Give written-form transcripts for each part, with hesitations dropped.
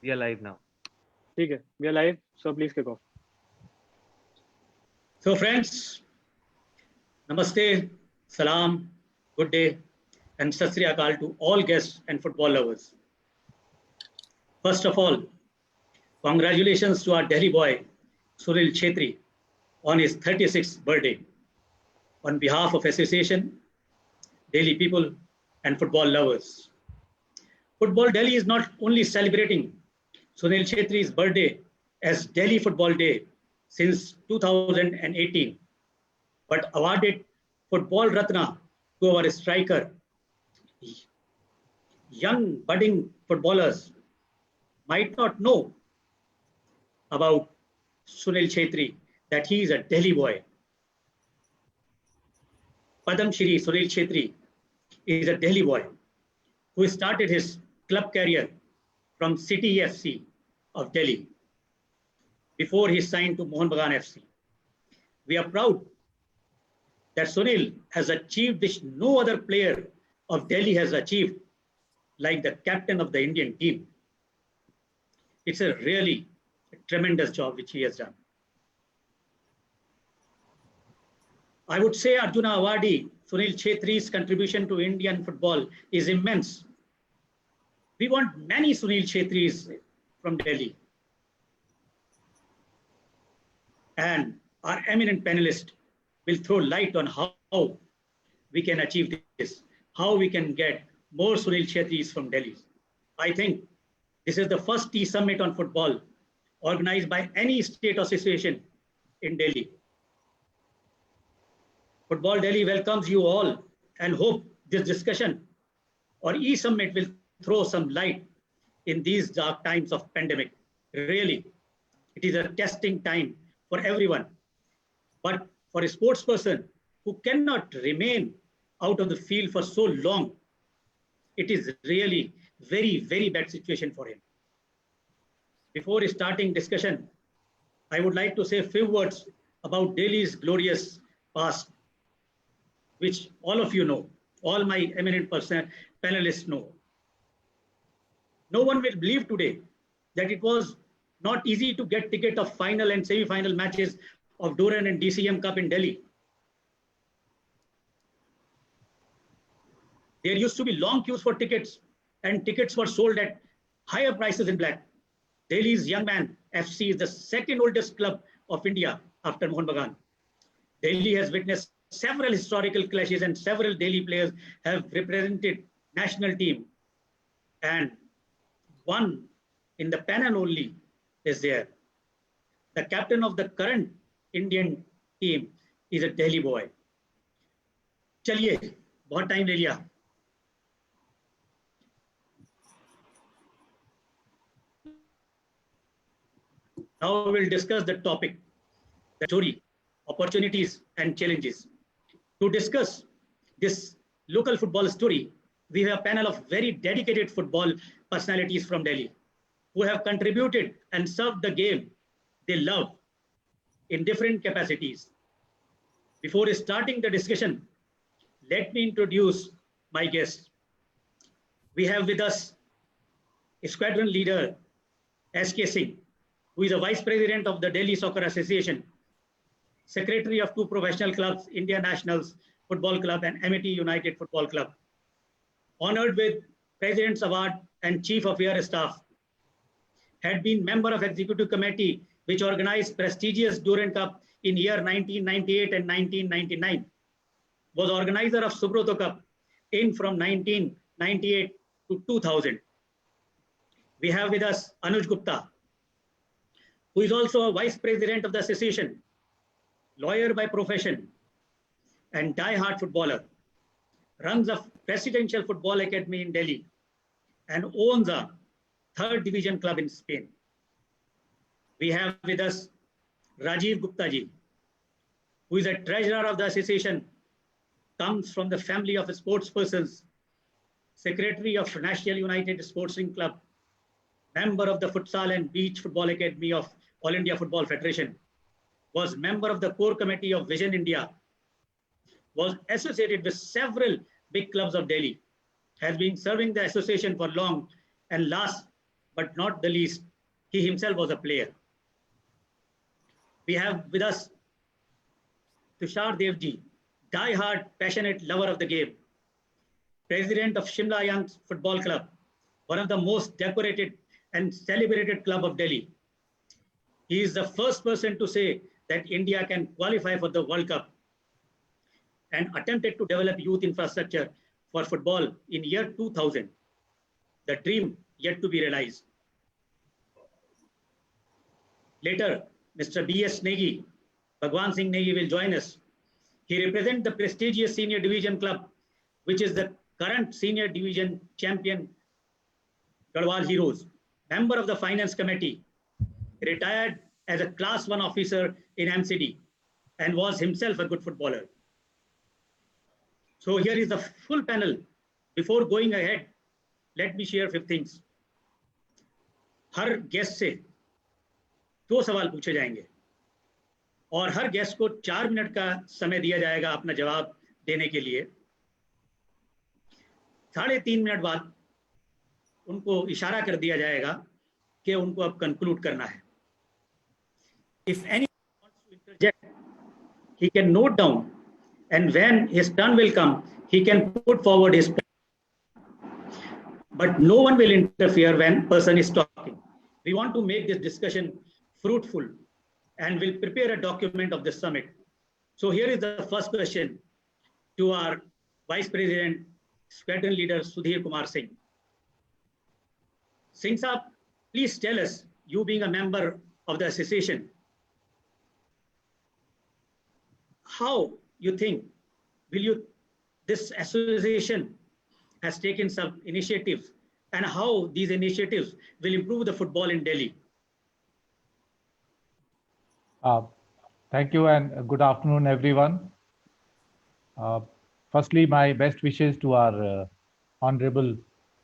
We are live now. Okay, we are live, so please kick off. So friends, Namaste, Salam, good day, and Sat Sri Akal to all guests and football lovers. First of all, congratulations to our Delhi boy, Sunil Chhetri, on his 36th birthday. On behalf of Association, Delhi people, and football lovers. Football Delhi is not only celebrating Sunil Chhetri's birthday as Delhi Football Day since 2018, but awarded Football Ratna to our striker. Young budding footballers might not know about Sunil Chhetri, that he is a Delhi boy. Padam Shri Sunil Chhetri is a Delhi boy who started his club career from City FC of Delhi before he signed to Mohun Bagan FC. We are proud that Sunil has achieved which no other player of Delhi has achieved, like the captain of the Indian team. It's a really tremendous job which he has done. I would say Arjuna awardee Sunil Chhetri's contribution to Indian football is immense. We want many Sunil Chhetris from Delhi. And our eminent panelist will throw light on how we can achieve this, how we can get more Sunil Chhetris from Delhi. I think this is the first Tea Summit on football organized by any state association in Delhi. Football Delhi welcomes you all and hope this discussion or e-summit will throw some light in these dark times of pandemic. Really, it is a testing time for everyone. But for a sports person who cannot remain out of the field for so long, it is really very, very bad situation for him. Before starting discussion, I would like to say a few words about Delhi's glorious past, which all of you know, all my eminent panelists know. No one will believe today that it was not easy to get ticket of final and semi-final matches of Duran and DCM Cup in Delhi. There used to be long queues for tickets and tickets were sold at higher prices in black. Delhi's Young Man FC is the second oldest club of India after Mohun Bagan. Delhi has witnessed several historical clashes and several Delhi players have represented national team. And one in the panel only is there. The captain of the current Indian team is a Delhi boy. Chaliye, bahut time le liya. Now we'll discuss the topic, the story, opportunities and challenges. To discuss this local football story, we have a panel of very dedicated football personalities from Delhi who have contributed and served the game they love in different capacities. Before starting the discussion, let me introduce my guests. We have with us squadron leader S.K. Singh, who is a vice president of the Delhi Soccer Association, secretary of two professional clubs, India Nationals Football Club and Amity United Football Club. Honored with President's Award and Chief of Air Staff. Had been member of Executive Committee which organized prestigious Durand Cup in year 1998 and 1999. Was organizer of Subroto Cup in from 1998 to 2000. We have with us Anuj Gupta, who is also a vice president of the association, lawyer by profession, and die-hard footballer, runs a presidential football academy in Delhi, and owns a third division club in Spain. We have with us Rajiv Gupta ji, who is a treasurer of the association, comes from the family of sports persons, secretary of National United Sporting Club, member of the Futsal and Beach Football Academy of All India Football Federation, was member of the core committee of Vision India, was associated with several big clubs of Delhi, has been serving the association for long, and last but not the least, he himself was a player. We have with us Tushar Devji, die-hard, passionate lover of the game, president of Shimla Young Football Club, one of the most decorated and celebrated club of Delhi. He is the first person to say that India can qualify for the World Cup and attempted to develop youth infrastructure for football in year 2000. The dream yet to be realized. Later, Mr. B.S. Negi, Bhagwan Singh Negi will join us. He represents the prestigious senior division club, which is the current senior division champion, Garhwal Heroes, member of the finance committee, retired as a class 1 officer in MCD and was himself a good footballer. So here is the full panel. Before going ahead, let me share 5 things. Her guest से 2 सवाल पूछे जाएंगे और हर guest को 4 minute का समय दिया जाएगा अपना जवाब देने के लिए। 3.5 मिनट बाद उनको इशारा कर दिया जाएगा कि उनको अब कंक्लूड करना है। If anyone wants to interject, he can note down, and when his turn will come, he can put forward his point. But no one will interfere when person is talking. We want to make this discussion fruitful and will prepare a document of the summit. So here is the first question to our Vice President, Squadron Leader Sudhir Kumar Singh. Singh Saab, please tell us, you being a member of the association, how you think this association has taken some initiatives and how these initiatives will improve the football in Delhi? Thank you and good afternoon, everyone. Firstly, my best wishes to our Honorable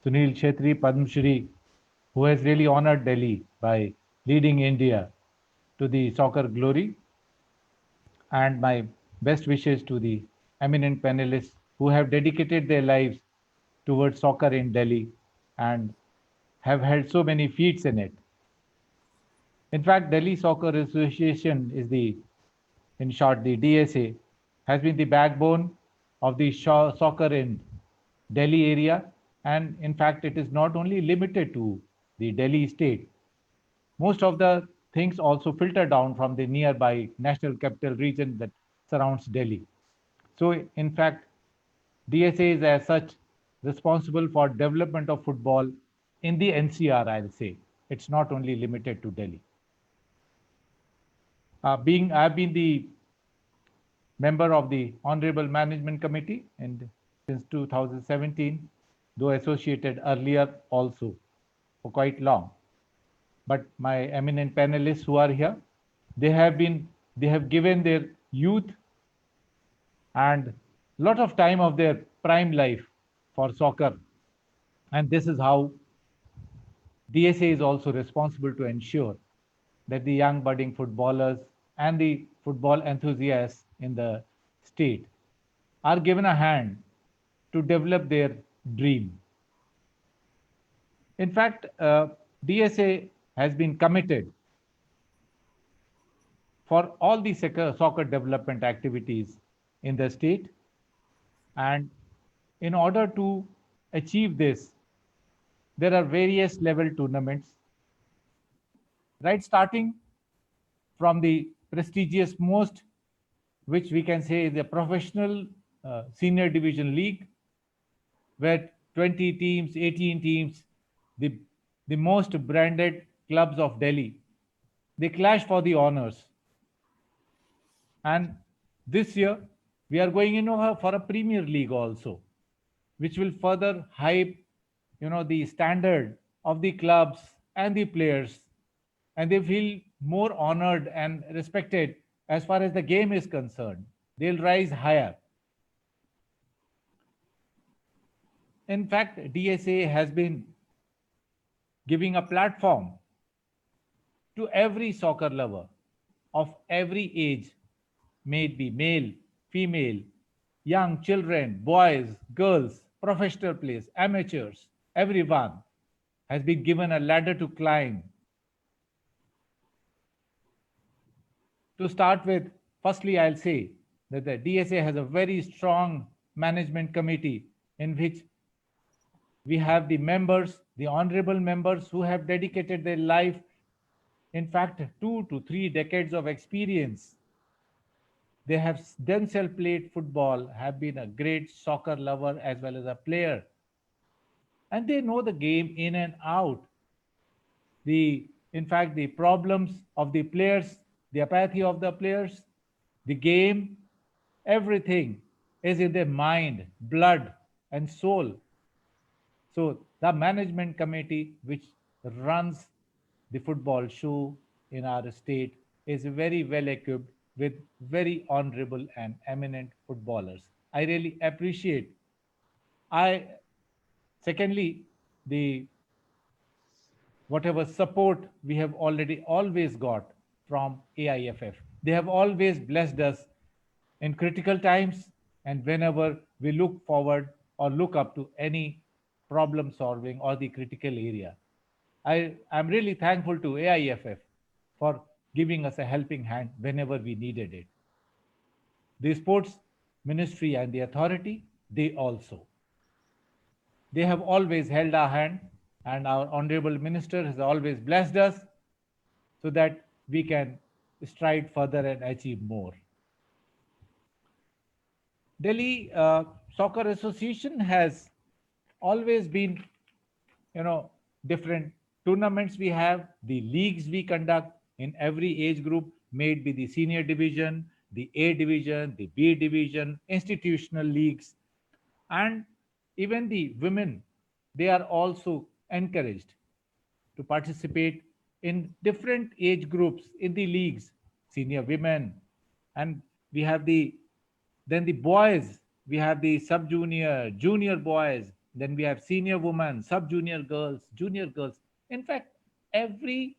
Sunil Chhetri, Padma Shri, who has really honored Delhi by leading India to the soccer glory. And my best wishes to the eminent panelists who have dedicated their lives towards soccer in Delhi and have held so many feats in it. In fact, Delhi Soccer Association is in short, the DSA, has been the backbone of the soccer in Delhi area. And in fact, it is not only limited to the Delhi state. Most of the things also filter down from the nearby national capital region that surrounds Delhi. So in fact, DSA is as such responsible for development of football in the NCR, I'll say. It's not only limited to Delhi. I've been the member of the Honorable Management Committee since 2017, though associated earlier also for quite long. But my eminent panelists who are here, they have given their youth and lot of time of their prime life for soccer. And this is how DSA is also responsible to ensure that the young budding footballers and the football enthusiasts in the state are given a hand to develop their dream. In fact, DSA has been committed for all the soccer development activities in the state. And in order to achieve this, there are various level tournaments, right, starting from the prestigious most, which we can say the professional senior division league, where 20 teams, 18 teams, the most branded clubs of Delhi, they clash for the honors. And this year, we are going for a Premier League also, which will further hype, the standard of the clubs and the players, and they feel more honored and respected as far as the game is concerned. They'll rise higher. In fact, DSA has been giving a platform to every soccer lover of every age, may it be male, female, young children, boys, girls, professional players, amateurs, everyone has been given a ladder to climb. To start with, firstly, I'll say that the DSA has a very strong management committee in which we have the members, the honorable members who have dedicated their life, in fact, 2 to 3 decades of experience. They have themselves played football, have been a great soccer lover as well as a player. And they know the game in and out. In fact, the problems of the players, the apathy of the players, the game, everything is in their mind, blood, and soul. So the management committee, which runs the football show in our state, is very well equipped with very honorable and eminent footballers. I really appreciate. Secondly, the whatever support we have already always got from AIFF. They have always blessed us in critical times and whenever we look forward or look up to any problem solving or the critical area. I am really thankful to AIFF for giving us a helping hand whenever we needed it. The sports ministry and the authority, they also. They have always held our hand, and our honorable minister has always blessed us so that we can stride further and achieve more. Delhi Soccer Association has always been, different tournaments we have, the leagues we conduct in every age group, made by the senior division, the A division, the B division, institutional leagues, and even the women, they are also encouraged to participate in different age groups in the leagues, senior women, and we have then the boys, we have the sub-junior, junior boys, then we have senior women, sub-junior girls, junior girls. In fact, every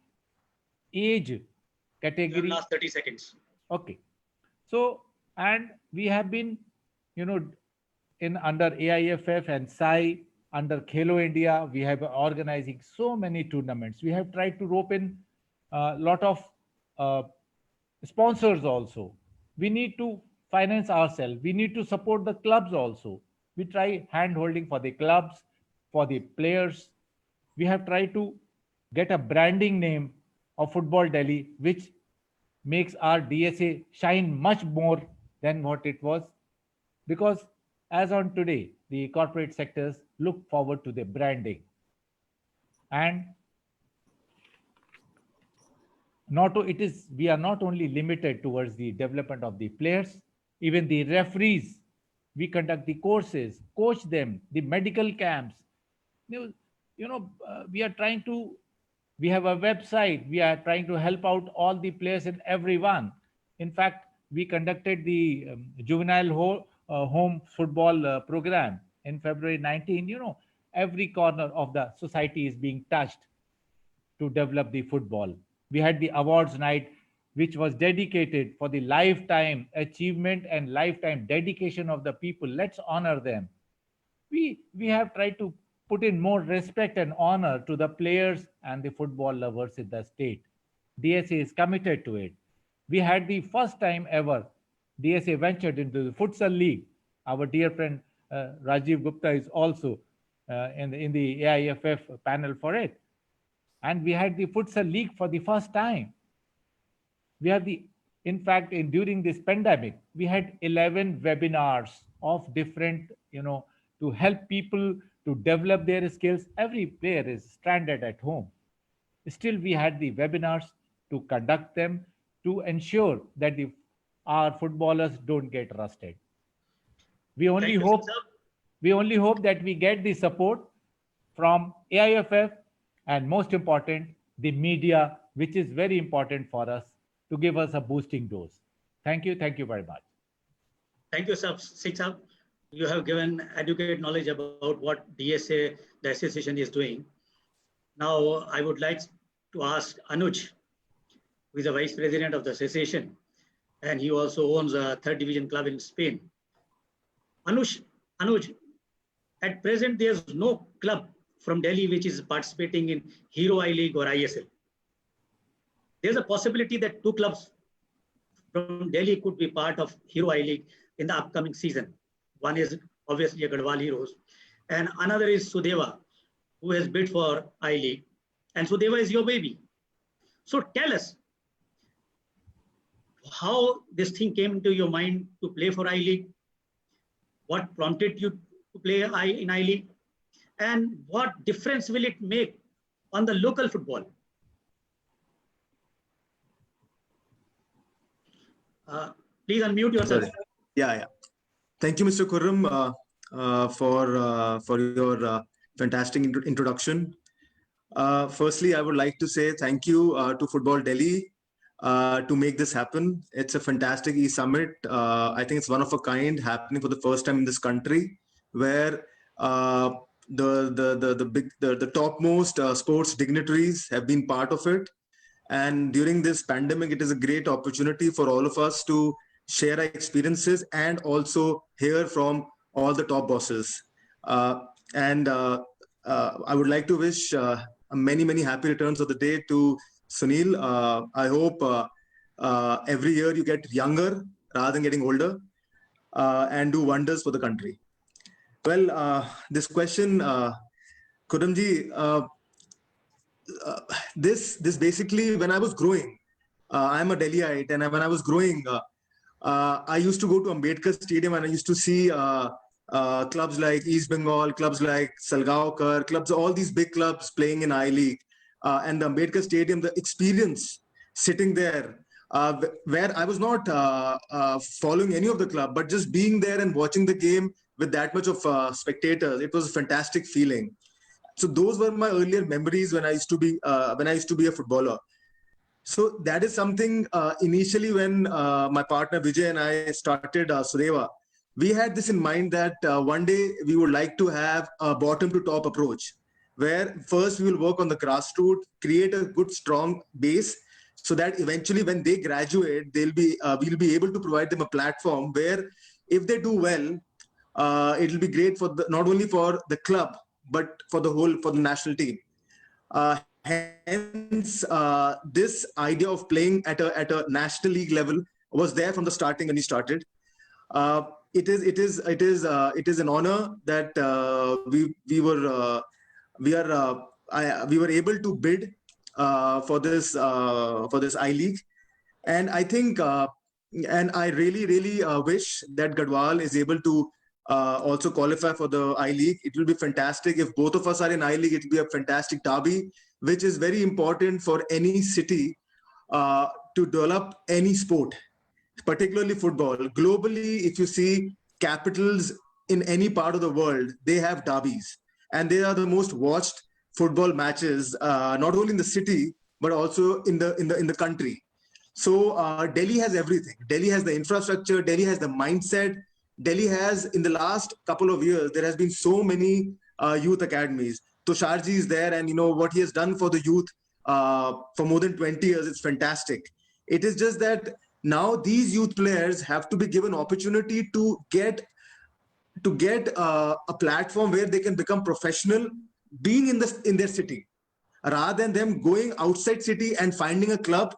age category. Last 30 seconds. Okay. So, and we have been, in under AIFF and SAI, under Khelo India, we have organizing so many tournaments. We have tried to rope in a lot of sponsors also. We need to finance ourselves. We need to support the clubs also. We try hand-holding for the clubs, for the players. We have tried to get a branding name of Football Delhi, which makes our DSA shine much more than what it was. Because as on today, the corporate sectors look forward to the branding. And we are not only limited towards the development of the players, even the referees. We conduct the courses, coach them, the medical camps. We are trying to, we have a website, we are trying to help out all the players and everyone. In fact, we conducted the juvenile home football program in February 19. Every corner of the society is being touched to develop the football. We had the awards night, which was dedicated for the lifetime achievement and lifetime dedication of the people. Let's honor them. We have tried to put in more respect and honor to the players and the football lovers in the state. DSA is committed to it. We had the first time ever DSA ventured into the futsal league. Our dear friend Rajiv Gupta is also in the AIFF panel for it. And we had the futsal league for the first time. We have during this pandemic, we had 11 webinars of different, to help people to develop their skills. Every player is stranded at home. Still, we had the webinars to conduct them to ensure that our footballers don't get rusted. We only hope that we get the support from AIFF and most important, the media, which is very important for us to give us a boosting dose. Thank you. Thank you very much. Thank you, Sir. You have given adequate knowledge about what DSA, the association, is doing. Now, I would like to ask Anuj, who is the Vice President of the association, and he also owns a third division club in Spain. Anuj, at present, there's no club from Delhi which is participating in Hero I League or ISL. There's a possibility that 2 clubs from Delhi could be part of Hero I League in the upcoming season. One is obviously Garhwal Heroes, and another is Sudeva, who has bid for I League. And Sudeva is your baby. So tell us how this thing came into your mind to play for I League, what prompted you to play in I League, and what difference will it make on the local football? Please unmute yourself. Sorry. Yeah. Thank you, Mr. Khurram, for your fantastic introduction. Firstly, I would like to say thank you to Football Delhi to make this happen. It's a fantastic e-summit. I think it's one of a kind, happening for the first time in this country, where the topmost sports dignitaries have been part of it. And during this pandemic, it is a great opportunity for all of us to share our experiences and also hear from all the top bosses. I would like to wish many happy returns of the day to Sunil. I hope every year you get younger rather than getting older and do wonders for the country. Well, this question, Khurramji, this basically, when I was growing, I'm a Delhiite, and when I was growing, I used to go to Ambedkar Stadium and I used to see clubs like East Bengal, clubs like Salgaonkar, clubs, all these big clubs playing in I League. And the Ambedkar Stadium, the experience sitting there, where I was not following any of the club, but just being there and watching the game with that much of spectators, it was a fantastic feeling. So those were my earlier memories when I used to be a footballer. So that is something initially when my partner Vijay and I started Sudeva, we had this in mind that one day we would like to have a bottom to top approach, where first we will work on the grassroots, create a good strong base, so that eventually when they graduate, we'll be able to provide them a platform where if they do well, it'll be great for not only for the club, but for the national team. Hence, this idea of playing at a national league level was there from the starting when we started. It is an honor that we were able to bid for this I League, and I think and I really wish that Garhwal is able to also qualify for the I League. It will be fantastic if both of us are in I League. It will be a fantastic derby, which is very important for any city to develop any sport, particularly football. Globally, if you see capitals in any part of the world, they have derbies, and they are the most watched football matches, not only in the city but also in the country. So Delhi has everything. Delhi has the infrastructure. Delhi has the mindset. Delhi has, in the last couple of years, there has been so many youth academies. Tusharji is there, and what he has done for the youth for more than 20 years, it's fantastic. It is just that now these youth players have to be given opportunity to get a platform where they can become professional, being in their city, rather than them going outside city and finding a club.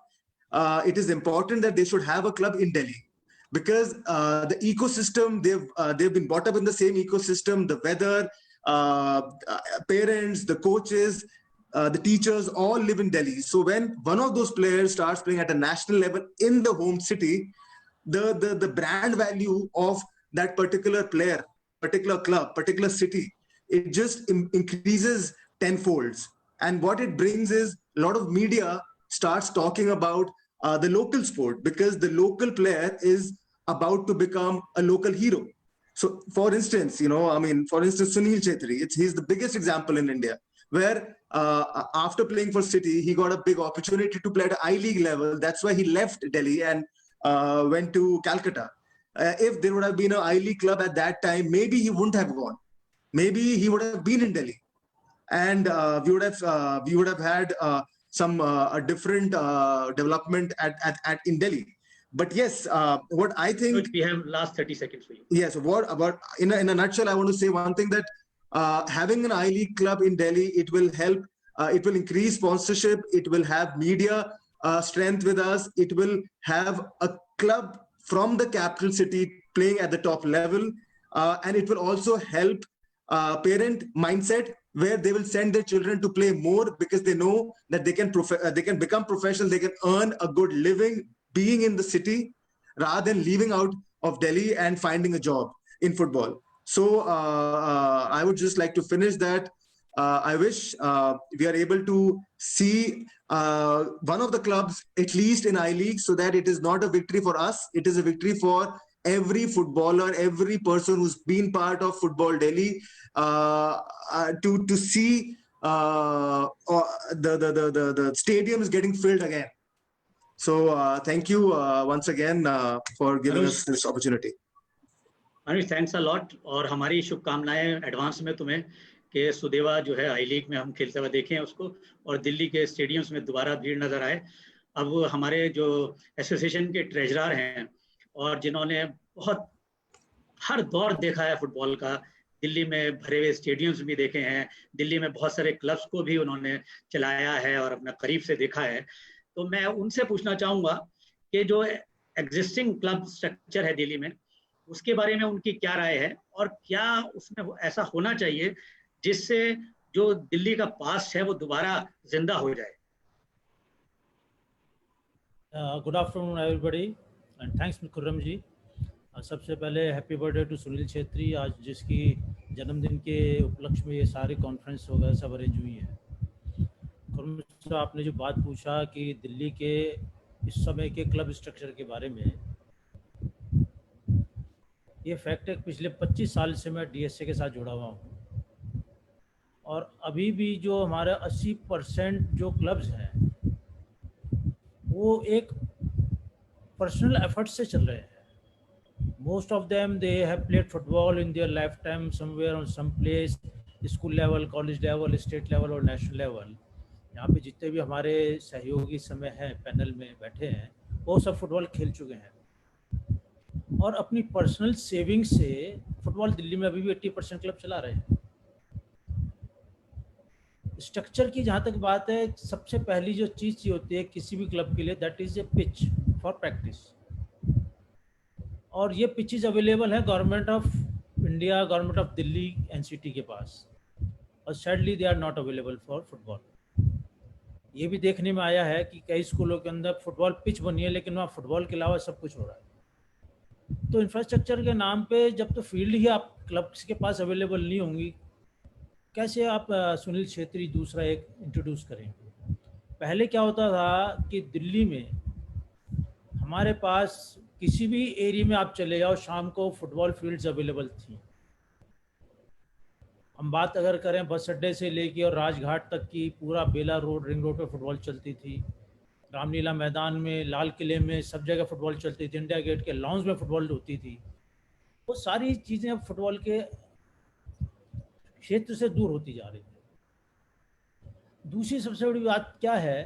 It is important that they should have a club in Delhi, because the ecosystem, they've been brought up in the same ecosystem. The weather, parents, the coaches, the teachers all live in Delhi. So when one of those players starts playing at a national level in the home city, the brand value of that particular player, particular club, particular city, it just increases tenfolds. And what it brings is a lot of media starts talking about the local sport, because the local player is about to become a local hero. So for instance, Sunil Chhetri, he's the biggest example in India, where after playing for City, he got a big opportunity to play at I League level. That's why he left Delhi and went to Calcutta. If there would have been an I League club at that time, maybe he wouldn't have gone. Maybe he would have been in Delhi, and we would have had a different development in Delhi. But yes, what I think, we have last 30 seconds for you. Yes, what about in a nutshell, I want to say one thing, that having an I-League club in Delhi, it will help. It will increase sponsorship. It will have media strength with us. It will have a club from the capital city playing at the top level, and it will also help parent mindset, where they will send their children to play more because they know that they can become professional, they can earn a good living being in the city rather than leaving out of Delhi and finding a job in football. So I would just like to finish that. I wish we are able to see one of the clubs at least in I-League, so that it is not a victory for us, it is a victory for every footballer, every person who's been part of Football Delhi, to see the stadium is getting filled again. So thank you once again for giving us this opportunity. Anuj, thanks a lot, और हमारी शुभकामनाएं advance में तुम्हें कि सुदेवा जो है आई league में हम खेलते हुए देखें उसको, और दिल्ली के स्टेडियम्स में दोबारा भीड़ नजर आए। अब हमारे जो एसोसिएशन के ट्रेजरर हैं और जिन्होंने बहुत हर दौर देखा है फुटबॉल का, दिल्ली में भरे हुए स्टेडियम्स भी देखे हैं, दिल्ली में बहुत सारे क्लब्स को भी उन्होंने चलाया है और अपना करीब से देखा है, तो मैं उनसे पूछना चाहूँगा कि जो एग्जिस्टिंग क्लब स्ट्रक्चर है दिल्ली में, उसके बारे में उनकी क्या राय है, और क्या उसमें ऐसा होना चाहिए जिससे जो दिल्ली का पास्ट है वो दोबारा जिंदा हो जाए। Good afternoon everybody and thanks Khurram ji. सबसे पहले happy birthday to Sunil Chhetri, आज जिसकी जन्मदिन के उपलक्ष्य में ये सारी कॉन्फ्रेंस वगैरह सब अरेंज हुई है। खुर्रम साहब, आपने जो बात पूछा कि दिल्ली के इस समय के क्लब स्ट्रक्चर के बारे में, ये फैक्ट है पिछले 25 साल से मैं डीएसए के साथ जुड़ा हुआ हूँ, और अभी भी जो हमारा 80% जो क्लब्स हैं वो एक पर्सनल एफर्ट से चल रहे हैं। Most of them they have played football in their life time somewhere on some place, school level, college level, state level और नेशनल लेवल। यहाँ पे जितने भी हमारे सहयोगी समय हैं पैनल में बैठे हैं, वो सब फुटबॉल खेल चुके हैं, और अपनी पर्सनल सेविंग से फुटबॉल दिल्ली में अभी भी 80% क्लब चला रहे हैं। स्ट्रक्चर की जहाँ तक बात है, सबसे पहली जो चीज़ होती है किसी भी क्लब के लिए, that is a pitch for practice, और ये पिचेस अवेलेबल है government of India, government of Delhi, NCT के पास, और sadly they are not available for football. ये भी देखने में आया है कि कई स्कूलों के अंदर फुटबॉल पिच बनी है, लेकिन वहाँ फुटबॉल के अलावा सब कुछ हो रहा है। तो इंफ्रास्ट्रक्चर के नाम पे जब तो फील्ड ही आप क्लब्स के पास अवेलेबल नहीं होंगी, कैसे आप सुनील छेत्री दूसरा एक इंट्रोड्यूस करेंगे। पहले क्या होता था कि दिल्ली में हमारे पास किसी भी एरिया में आप चले जाओ, शाम को फुटबॉल फील्ड्स अवेलेबल थी। हम बात अगर करें बस अड्डे से लेके और राजघाट तक की, पूरा बेला रोड, रिंग रोड पर फुटबॉल चलती थी, रामलीला मैदान में, लाल किले में, सब जगह फुटबॉल चलती थी, इंडिया गेट के लॉन्ज में फुटबॉल होती थी। वो सारी चीज़ें अब फुटबॉल के क्षेत्र से दूर होती जा रही है। दूसरी सबसे बड़ी बात क्या है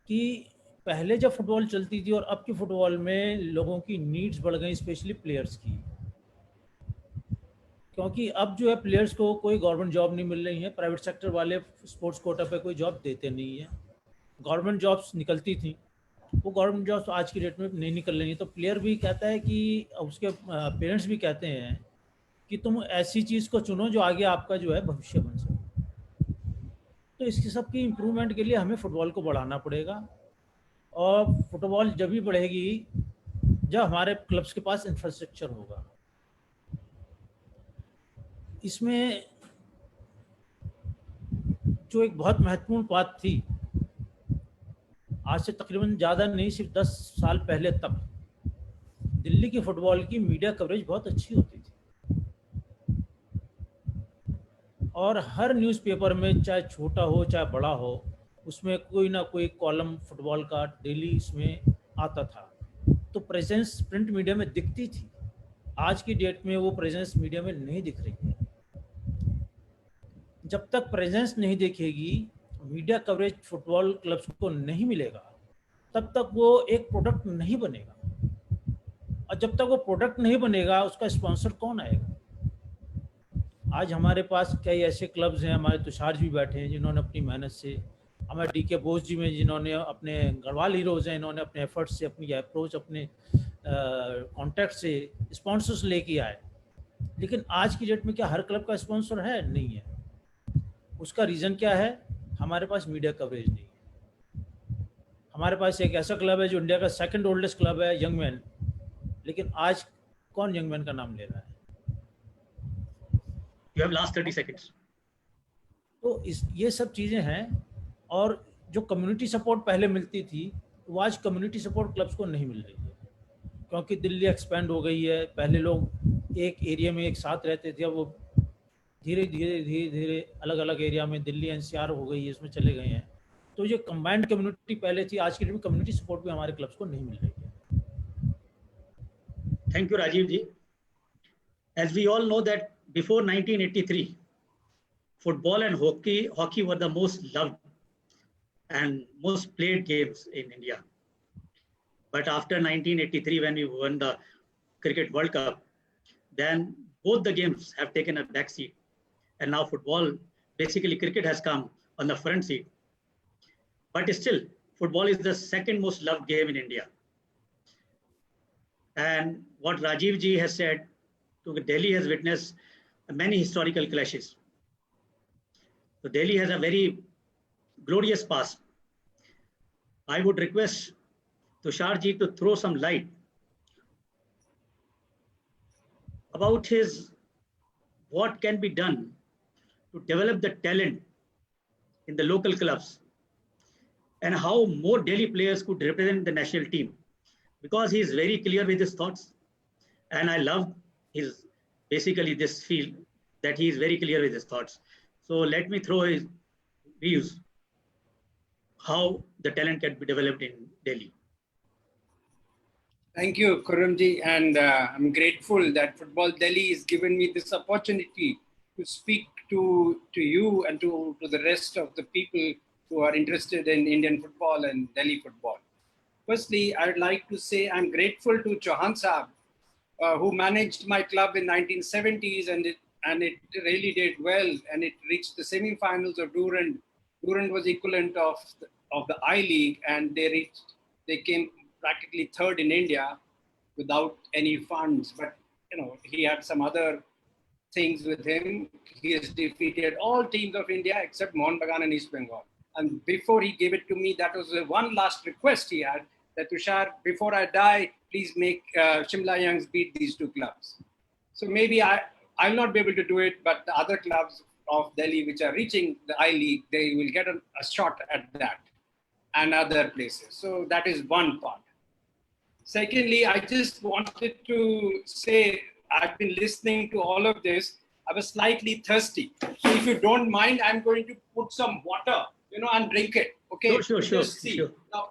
कि पहले जब फुटबॉल चलती थी और अब की फुटबॉल में लोगों की नीड्स बढ़ गई, स्पेशली प्लेयर्स की, क्योंकि अब जो है प्लेयर्स को कोई गवर्नमेंट जॉब नहीं मिल रही है, प्राइवेट सेक्टर वाले स्पोर्ट्स कोटा पे कोई जॉब देते नहीं है। गवर्नमेंट जॉब्स निकलती थी, वो गवर्नमेंट जॉब्स आज की डेट में नहीं निकल रही है, तो प्लेयर भी कहता है कि उसके पेरेंट्स भी कहते हैं कि तुम ऐसी चीज़ को चुनो जो आगे आपका जो है भविष्य बन सके। तो इसकी सबकी इम्प्रूवमेंट के लिए हमें फुटबॉल को बढ़ाना पड़ेगा, और फुटबॉल जब भी बढ़ेगी जब हमारे क्लब्स के पास इंफ्रास्ट्रक्चर होगा। इसमें जो एक बहुत महत्वपूर्ण बात थी, आज से तकरीबन ज़्यादा नहीं, सिर्फ 10 साल पहले तक दिल्ली की फुटबॉल की मीडिया कवरेज बहुत अच्छी होती थी, और हर न्यूज़पेपर में चाहे छोटा हो चाहे बड़ा हो, उसमें कोई ना कोई कॉलम फुटबॉल का डेली इसमें आता था, तो प्रेजेंस प्रिंट मीडिया में दिखती थी। आज की डेट में वो प्रेजेंस मीडिया में नहीं दिख रही है। जब तक प्रेजेंस नहीं दिखेगी, मीडिया कवरेज फुटबॉल क्लब्स को नहीं मिलेगा, तब तक वो एक प्रोडक्ट नहीं बनेगा, और जब तक वो प्रोडक्ट नहीं बनेगा उसका स्पॉन्सर कौन आएगा। आज हमारे पास कई ऐसे क्लब्स हैं, हमारे तुषार जी बैठे हैं जिन्होंने अपनी मेहनत से, हमारे DK बोस जी में जिन्होंने अपने गढ़वाल हीरोज हैं, इन्होंने अपने एफर्ट से, अपनी अप्रोच, अपने कॉन्टैक्ट से स्पॉन्सर्स लेके आए। लेकिन आज की डेट में क्या हर क्लब का स्पॉन्सर है? नहीं है। उसका रीज़न क्या है? हमारे पास मीडिया कवरेज नहीं है। हमारे पास एक ऐसा क्लब है जो इंडिया का सेकंड ओल्डेस्ट क्लब है, यंग मैन, लेकिन आज कौन यंग मैन का नाम ले रहा है? You have last 30 seconds. तो ये सब चीज़ें हैं। और जो कम्युनिटी सपोर्ट पहले मिलती थी, वो आज कम्युनिटी सपोर्ट क्लब्स को नहीं मिल रही है, क्योंकि दिल्ली एक्सपेंड हो गई है। पहले लोग एक एरिया में एक साथ रहते थे, अब वो धीरे धीरे अलग अलग एरिया में, दिल्ली NCR हो गई है, इसमें चले गए हैं। तो जो कंबाइंड कम्युनिटी पहले थी, आज की डेट में कम्युनिटी सपोर्ट भी हमारे क्लब्स को नहीं मिल रही है। Thank you, Rajiv ji. As we all know that before 1983, football and hockey were the most loved and most played games in India. But after 1983, when we won the Cricket World Cup, then both the games have taken a back seat. And now football, basically cricket has come on the front seat. But still, football is the second most loved game in India. And what Rajiv ji has said, Delhi has witnessed many historical clashes. So Delhi has a very glorious past. I would request Tushar ji to throw some light about what can be done to develop the talent in the local clubs and how more Delhi players could represent the national team, because he is very clear with his thoughts, and I love his basically this field that he is very clear with his thoughts. So let me throw his views how the talent can be developed in Delhi. Thank you, Khurramji, and I'm grateful that Football Delhi has given me this opportunity to speak to you and to the rest of the people who are interested in Indian football and Delhi football. Firstly, I'd like to say I'm grateful to Chauhan Saab, who managed my club in 1970s, and it really did well, and it reached the semi-finals of Durand. Durand was equivalent of the I-League, and they came practically third in India without any funds. But he had some other things with him. He has defeated all teams of India except Mohun Bagan and East Bengal. And before he gave it to me, that was the one last request he had, that Tushar, before I die, please make Shimla Youngs beat these two clubs. So maybe I'll not be able to do it, but the other clubs of Delhi which are reaching the I-League, they will get a shot at that and other places. So that is one part. Secondly, I just wanted to say, I've been listening to all of this. I was slightly thirsty. So if you don't mind, I'm going to put some water, and drink it. Okay? Sure. Just see. Sure. Now,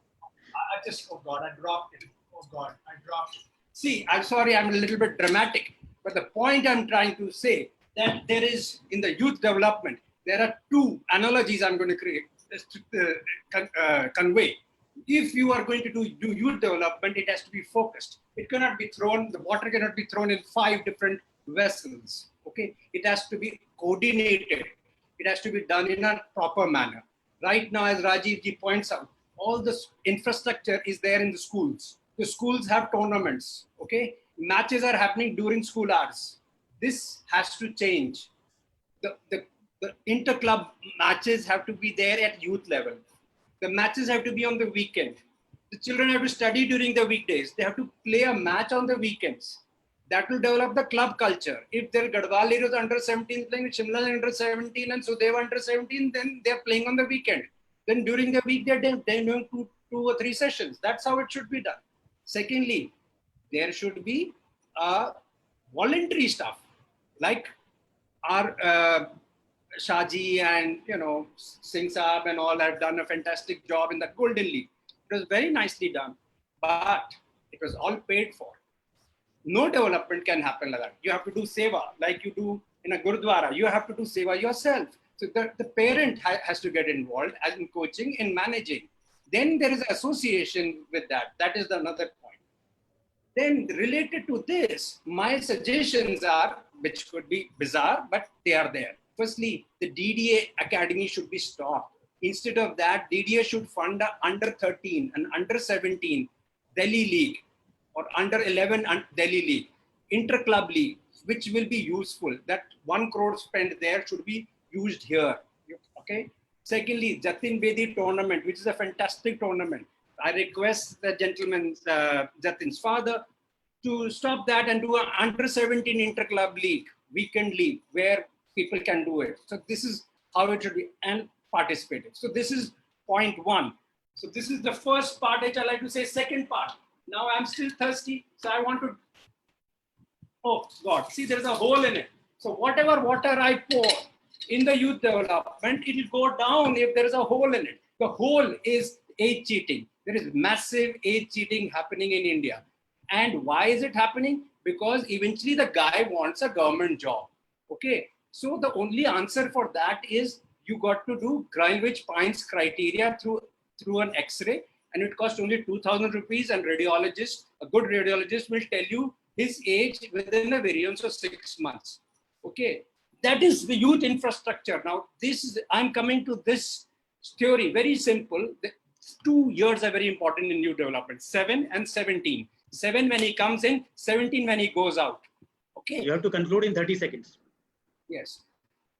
oh God, I dropped it. Oh God, I dropped it. See, I'm sorry, I'm a little bit dramatic. But the point I'm trying to say, that there is, in the youth development, there are two analogies I'm going to convey. If you are going to do youth development, it has to be focused. It cannot be thrown, the water cannot be thrown in 5 different vessels. Okay, it has to be coordinated. It has to be done in a proper manner. Right now, as Rajiv ji points out, all this infrastructure is there in the schools. The schools have tournaments. Okay, matches are happening during school hours. This has to change. The inter-club matches have to be there at youth level. The matches have to be on the weekend. The children have to study during the weekdays. They have to play a match on the weekends. That will develop the club culture. If their Garhwal Heroes under 17 playing with Shimla under 17 and Sudeva under 17, then they're playing on the weekend. Then during the week, they're doing 2 or 3 sessions. That's how it should be done. Secondly, there should be voluntary stuff, like our Shaji and Singh Saab and all have done a fantastic job in the Golden League. It was very nicely done, but it was all paid for. No development can happen like that. You have to do seva like you do in a Gurudwara. You have to do seva yourself. So the parent has to get involved as in coaching, in managing. Then there is an association with that. That is another point. Then related to this, my suggestions are, which could be bizarre, but they are there. Firstly, the DDA Academy should be stopped. Instead of that, DDA should fund a under 13 and under 17 Delhi League or under 11 Delhi League, inter-club league, which will be useful. That 1 crore spent there should be used here. Okay. Secondly, Jatin Bedi tournament, which is a fantastic tournament. I request the gentleman, Jatin's father, to stop that and do an under 17 inter-club league, weekend league, where people can do it. So this is how it should be, and participative. So this is point 1. So this is the first part which I like to say. Second part. Now I'm still thirsty, so I want to. Oh God! See, there's a hole in it. So whatever water I pour in the youth development, it will go down if there is a hole in it. The hole is age cheating. There is massive age cheating happening in India. And why is it happening? Because eventually the guy wants a government job. Okay. So the only answer for that is you got to do Greenwich-Pines criteria through an X-ray, and it costs only 2,000 rupees. And radiologist, a good radiologist, will tell you his age within a variance of 6 months. Okay. That is the youth infrastructure. Now, I'm coming to this theory, very simple. The 2 years are very important in youth development, 7 and 17. 7 when he comes in, 17 when he goes out. Okay. You have to conclude in 30 seconds. Yes.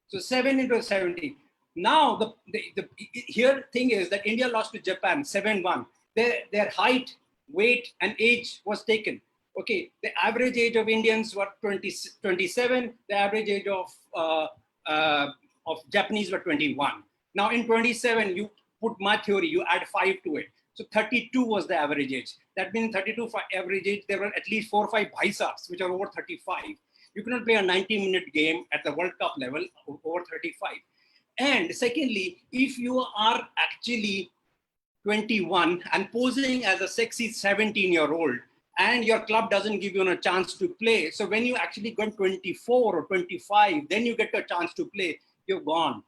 So 7 into 17. Now, the here thing is that India lost to Japan 7-1. Their height, weight, and age was taken. Okay, the average age of Indians were 27. The average age of Japanese were 21. Now in 27, you put my theory, you add 5 to it. So 32 was the average age. That means 32 for average age, there were at least 4 or 5 Bhaisaks, which are over 35. You cannot play a 90-minute game at the World Cup level over 35. And secondly, if you are actually 21 and posing as a sexy 17-year-old, and your club doesn't give you a chance to play. So when you actually go 24 or 25, then you get a chance to play, you're gone.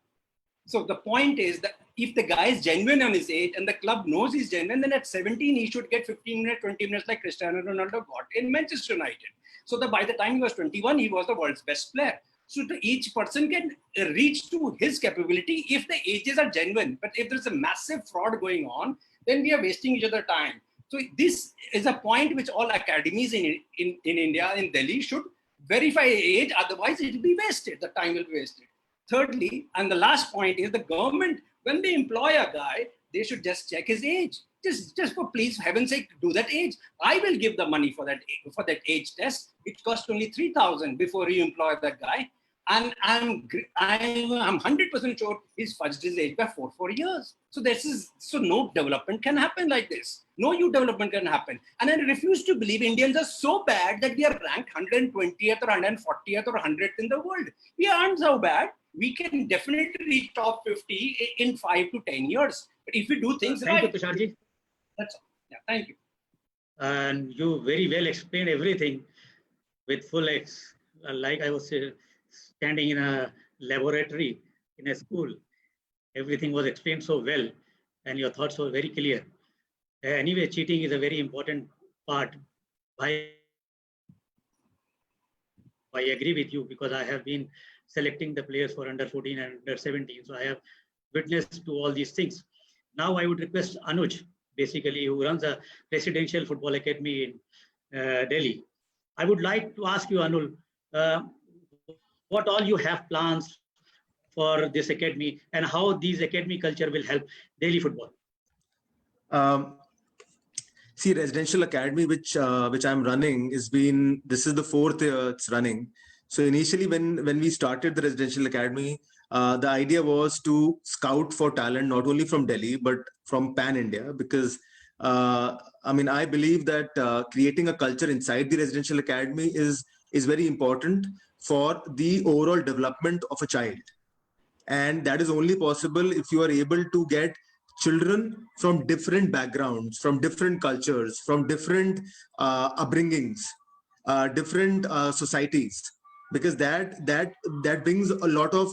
So the point is that if the guy is genuine on his age and the club knows he's genuine, then at 17, he should get 15 minutes, 20 minutes like Cristiano Ronaldo got in Manchester United. So that by the time he was 21, he was the world's best player. So each person can reach to his capability if the ages are genuine. But if there's a massive fraud going on, then we are wasting each other's time. So this is a point which all academies in India, in Delhi, should verify age. Otherwise, it will be wasted. The time will be wasted. Thirdly, and the last point is the government, when they employ a guy, they should just check his age. Just for please heaven's sake, do that age. I will give the money for that age test. It costs only 3,000 before you employ that guy. And I'm 100% sure he's fudged his age by 4 years. So no development can happen like this. No youth development can happen. And I refuse to believe Indians are so bad that we are ranked 120th or 140th or 100th in the world. We aren't so bad. We can definitely reach top 50 in 5 to 10 years. But if we do things right. Thank you, Tusharji. That's all. Yeah, thank you. And you very well explained everything with full like I was standing in a laboratory in a school. Everything was explained so well, and your thoughts were very clear. Anyway, cheating is a very important part. I agree with you because I have been selecting the players for under 14 and under 17. So I have witnessed to all these things. Now I would request Anuj, basically, who runs a Presidential Football Academy in Delhi. I would like to ask you, Anul, what all you have plans for this academy and how these academy culture will help Delhi football? See, Residential Academy, which I'm running, this is the 4th year it's running. So initially, when we started the Residential Academy, the idea was to scout for talent not only from Delhi but from pan India, because I believe that creating a culture inside the Residential Academy is very important for the overall development of a child, and that is only possible if you are able to get children from different backgrounds, from different cultures, from different upbringings, different societies, because that brings a lot of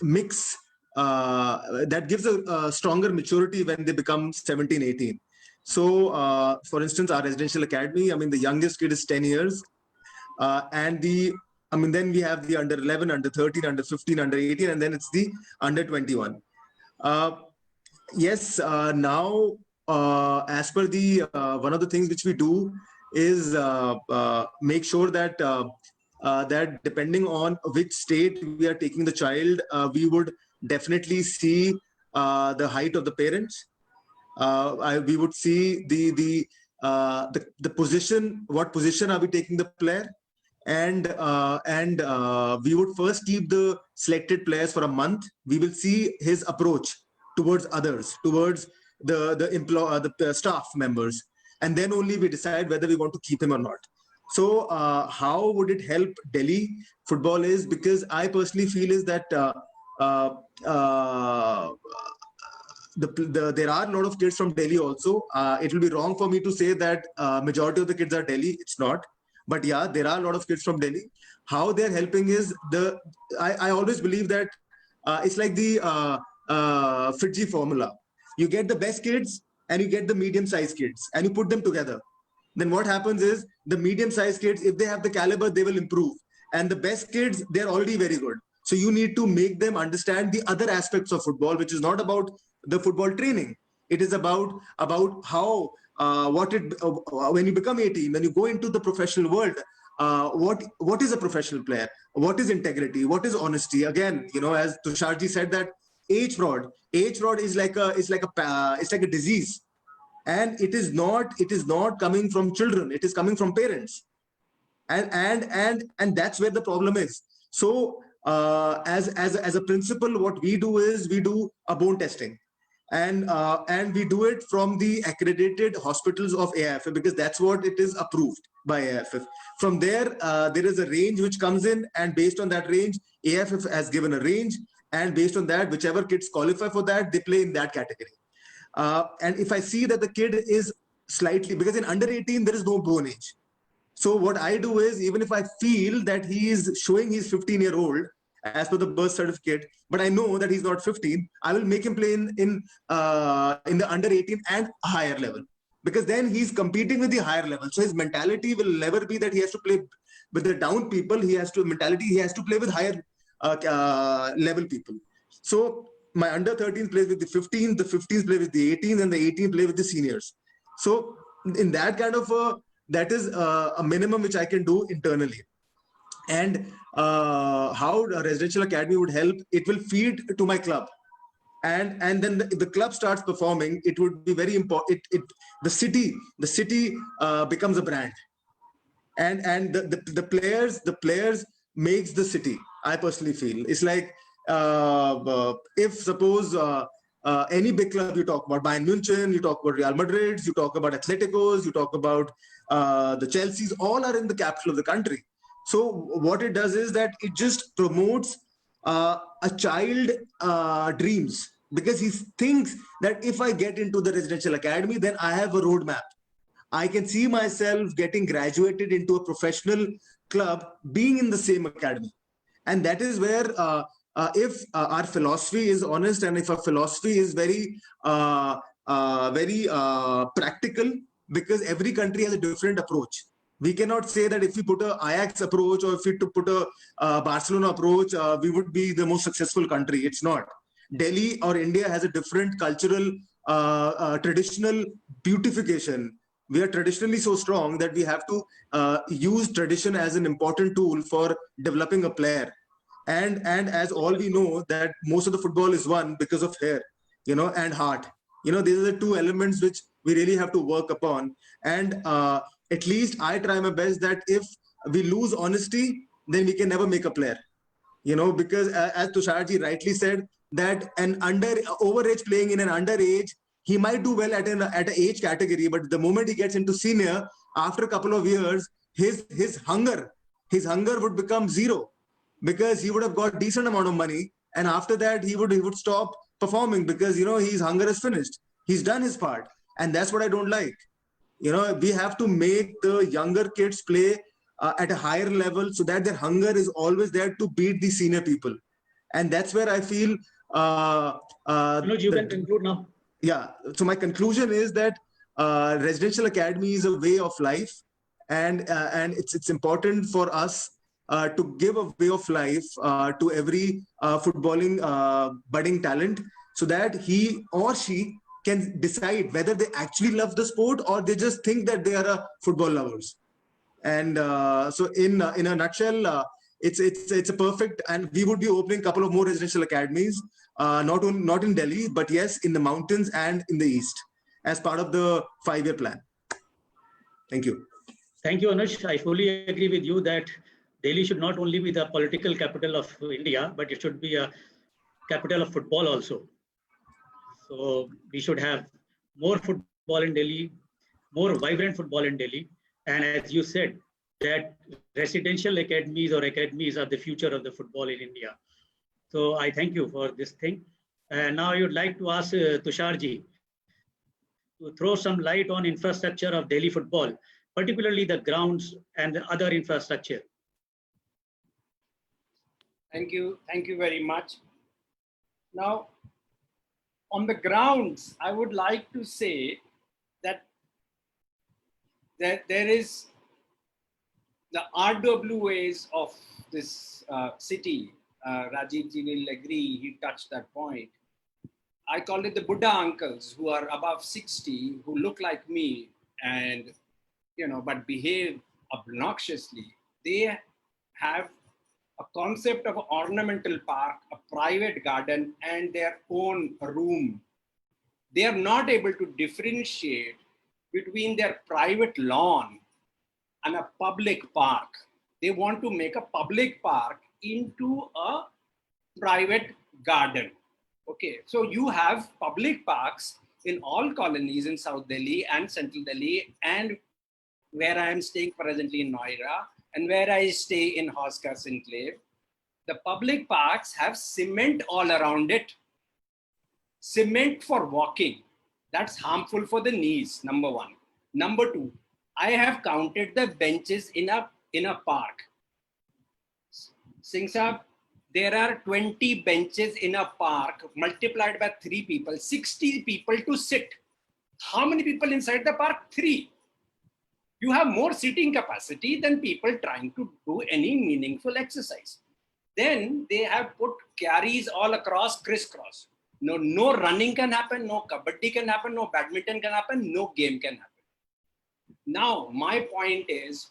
mix, that gives a stronger maturity when they become 17, 18. So for instance, our Residential Academy, the youngest kid is 10 years. then we have the under 11, under 13, under 15, under 18, and then it's the under 21. Yes, now as per the one of the things which we do is make sure that that depending on which state we are taking the child, we would definitely see the height of the parents. We would see the position, what position are we taking the player, and we would first keep the selected players for a month. We will see his approach towards others, towards the staff members, and then only we decide whether we want to keep him or not. So how would it help Delhi football is, because I personally feel is that there are a lot of kids from Delhi also. It will be wrong for me to say that majority of the kids are Delhi. It's not. But yeah, there are a lot of kids from Delhi. How they're helping is I always believe that it's like the Fiji formula. You get the best kids and you get the medium-sized kids and you put them together. Then what happens is the medium-sized kids, if they have the caliber, they will improve. And the best kids, they're already very good. So you need to make them understand the other aspects of football, which is not about the football training. It is about how when you become 18, when you go into the professional world, what is a professional player? What is integrity? What is honesty? Again, as Tusharji said, that age fraud is like a disease, and it is not coming from children. It is coming from parents, and that's where the problem is. So as a principle, what we do is we do a bone testing. And we do it from the accredited hospitals of AIFF, because that's what it is approved by AIFF. From there, there is a range which comes in, and based on that range, AIFF has given a range, and based on that, whichever kids qualify for that, they play in that category. And if I see that the kid is slightly, because in under 18, there is no bone age. So what I do is, even if I feel that he is showing he's 15-year-old, as per the birth certificate, but I know that he's not 15, I will make him play in the under 18 and higher level, because then he's competing with the higher level. So his mentality will never be that he has to play with the down people. He has to play with higher level people. So my under 13 plays with the 15, the 15s play with the 18, and the 18 play with the seniors. So in that kind of that is a minimum which I can do internally. And how a residential academy would help, it will feed to my club. And then if the club starts performing, it would be very important. The city becomes a brand. And the players makes the city, I personally feel. It's like, if suppose any big club you talk about, Bayern Munich, you talk about Real Madrid, you talk about Atleticos, you talk about the Chelseas, all are in the capital of the country. So what it does is that it just promotes a child dreams, because he thinks that if I get into the residential academy, then I have a roadmap. I can see myself getting graduated into a professional club, being in the same academy. And that is where if our philosophy is honest, and if our philosophy is very practical, because every country has a different approach. We cannot say that if we put a Ajax approach, or if we put a Barcelona approach, we would be the most successful country. It's not. Delhi or India has a different cultural, traditional beautification. We are traditionally so strong that we have to use tradition as an important tool for developing a player. And as all we know, that most of the football is won because of hair, and heart. These are the two elements which we really have to work upon. And at least I try my best that if we lose honesty, then we can never make a player. Because as Tusharji rightly said, that an overage playing in an underage, he might do well at an age category, but the moment he gets into senior, after a couple of years, his hunger would become zero, because he would have got decent amount of money, and after that he would stop performing, because his hunger is finished. He's done his part, and that's what I don't like. We have to make the younger kids play at a higher level, so that their hunger is always there to beat the senior people. And that's where I feel you can conclude now. Yeah. So my conclusion is that residential academy is a way of life, and it's important for us to give a way of life to every footballing budding talent, so that he or she can decide whether they actually love the sport or they just think that they are football lovers. And so in a nutshell, it's a perfect, and we would be opening a couple of more residential academies, not in Delhi, but yes, in the mountains and in the east, as part of the 5-year plan. Thank you. Thank you, Anush. I fully agree with you that Delhi should not only be the political capital of India, but it should be a capital of football also. So we should have more football in Delhi, more vibrant football in Delhi. And as you said, that residential academies or academies are the future of the football in India. So I thank you for this thing. And now I would like to ask Tusharji to throw some light on infrastructure of Delhi football, particularly the grounds and the other infrastructure. Thank you very much. Now, on the grounds, I would like to say that there is the RWAs of this city. Rajiv ji will agree, he touched that point. I call it the Buddha uncles who are above 60, who look like me and, but behave obnoxiously. They have a concept of an ornamental park, a private garden, and their own room. They are not able to differentiate between their private lawn and a public park. They want to make a public park into a private garden. Okay, so you have public parks in all colonies in South Delhi and Central Delhi, and where I am staying presently in Noida, and where I stay in Hoskas Enclave. The public parks have cement all around it. Cement for walking. That's harmful for the knees, number one. Number two, I have counted the benches in a park. Singh Saab, there are 20 benches in a park multiplied by 3 people, 60 people to sit. How many people inside the park? 3. You have more seating capacity than people trying to do any meaningful exercise. Then they have put carries all across, crisscross. No running can happen, no kabaddi can happen, no badminton can happen, no game can happen. Now, my point is,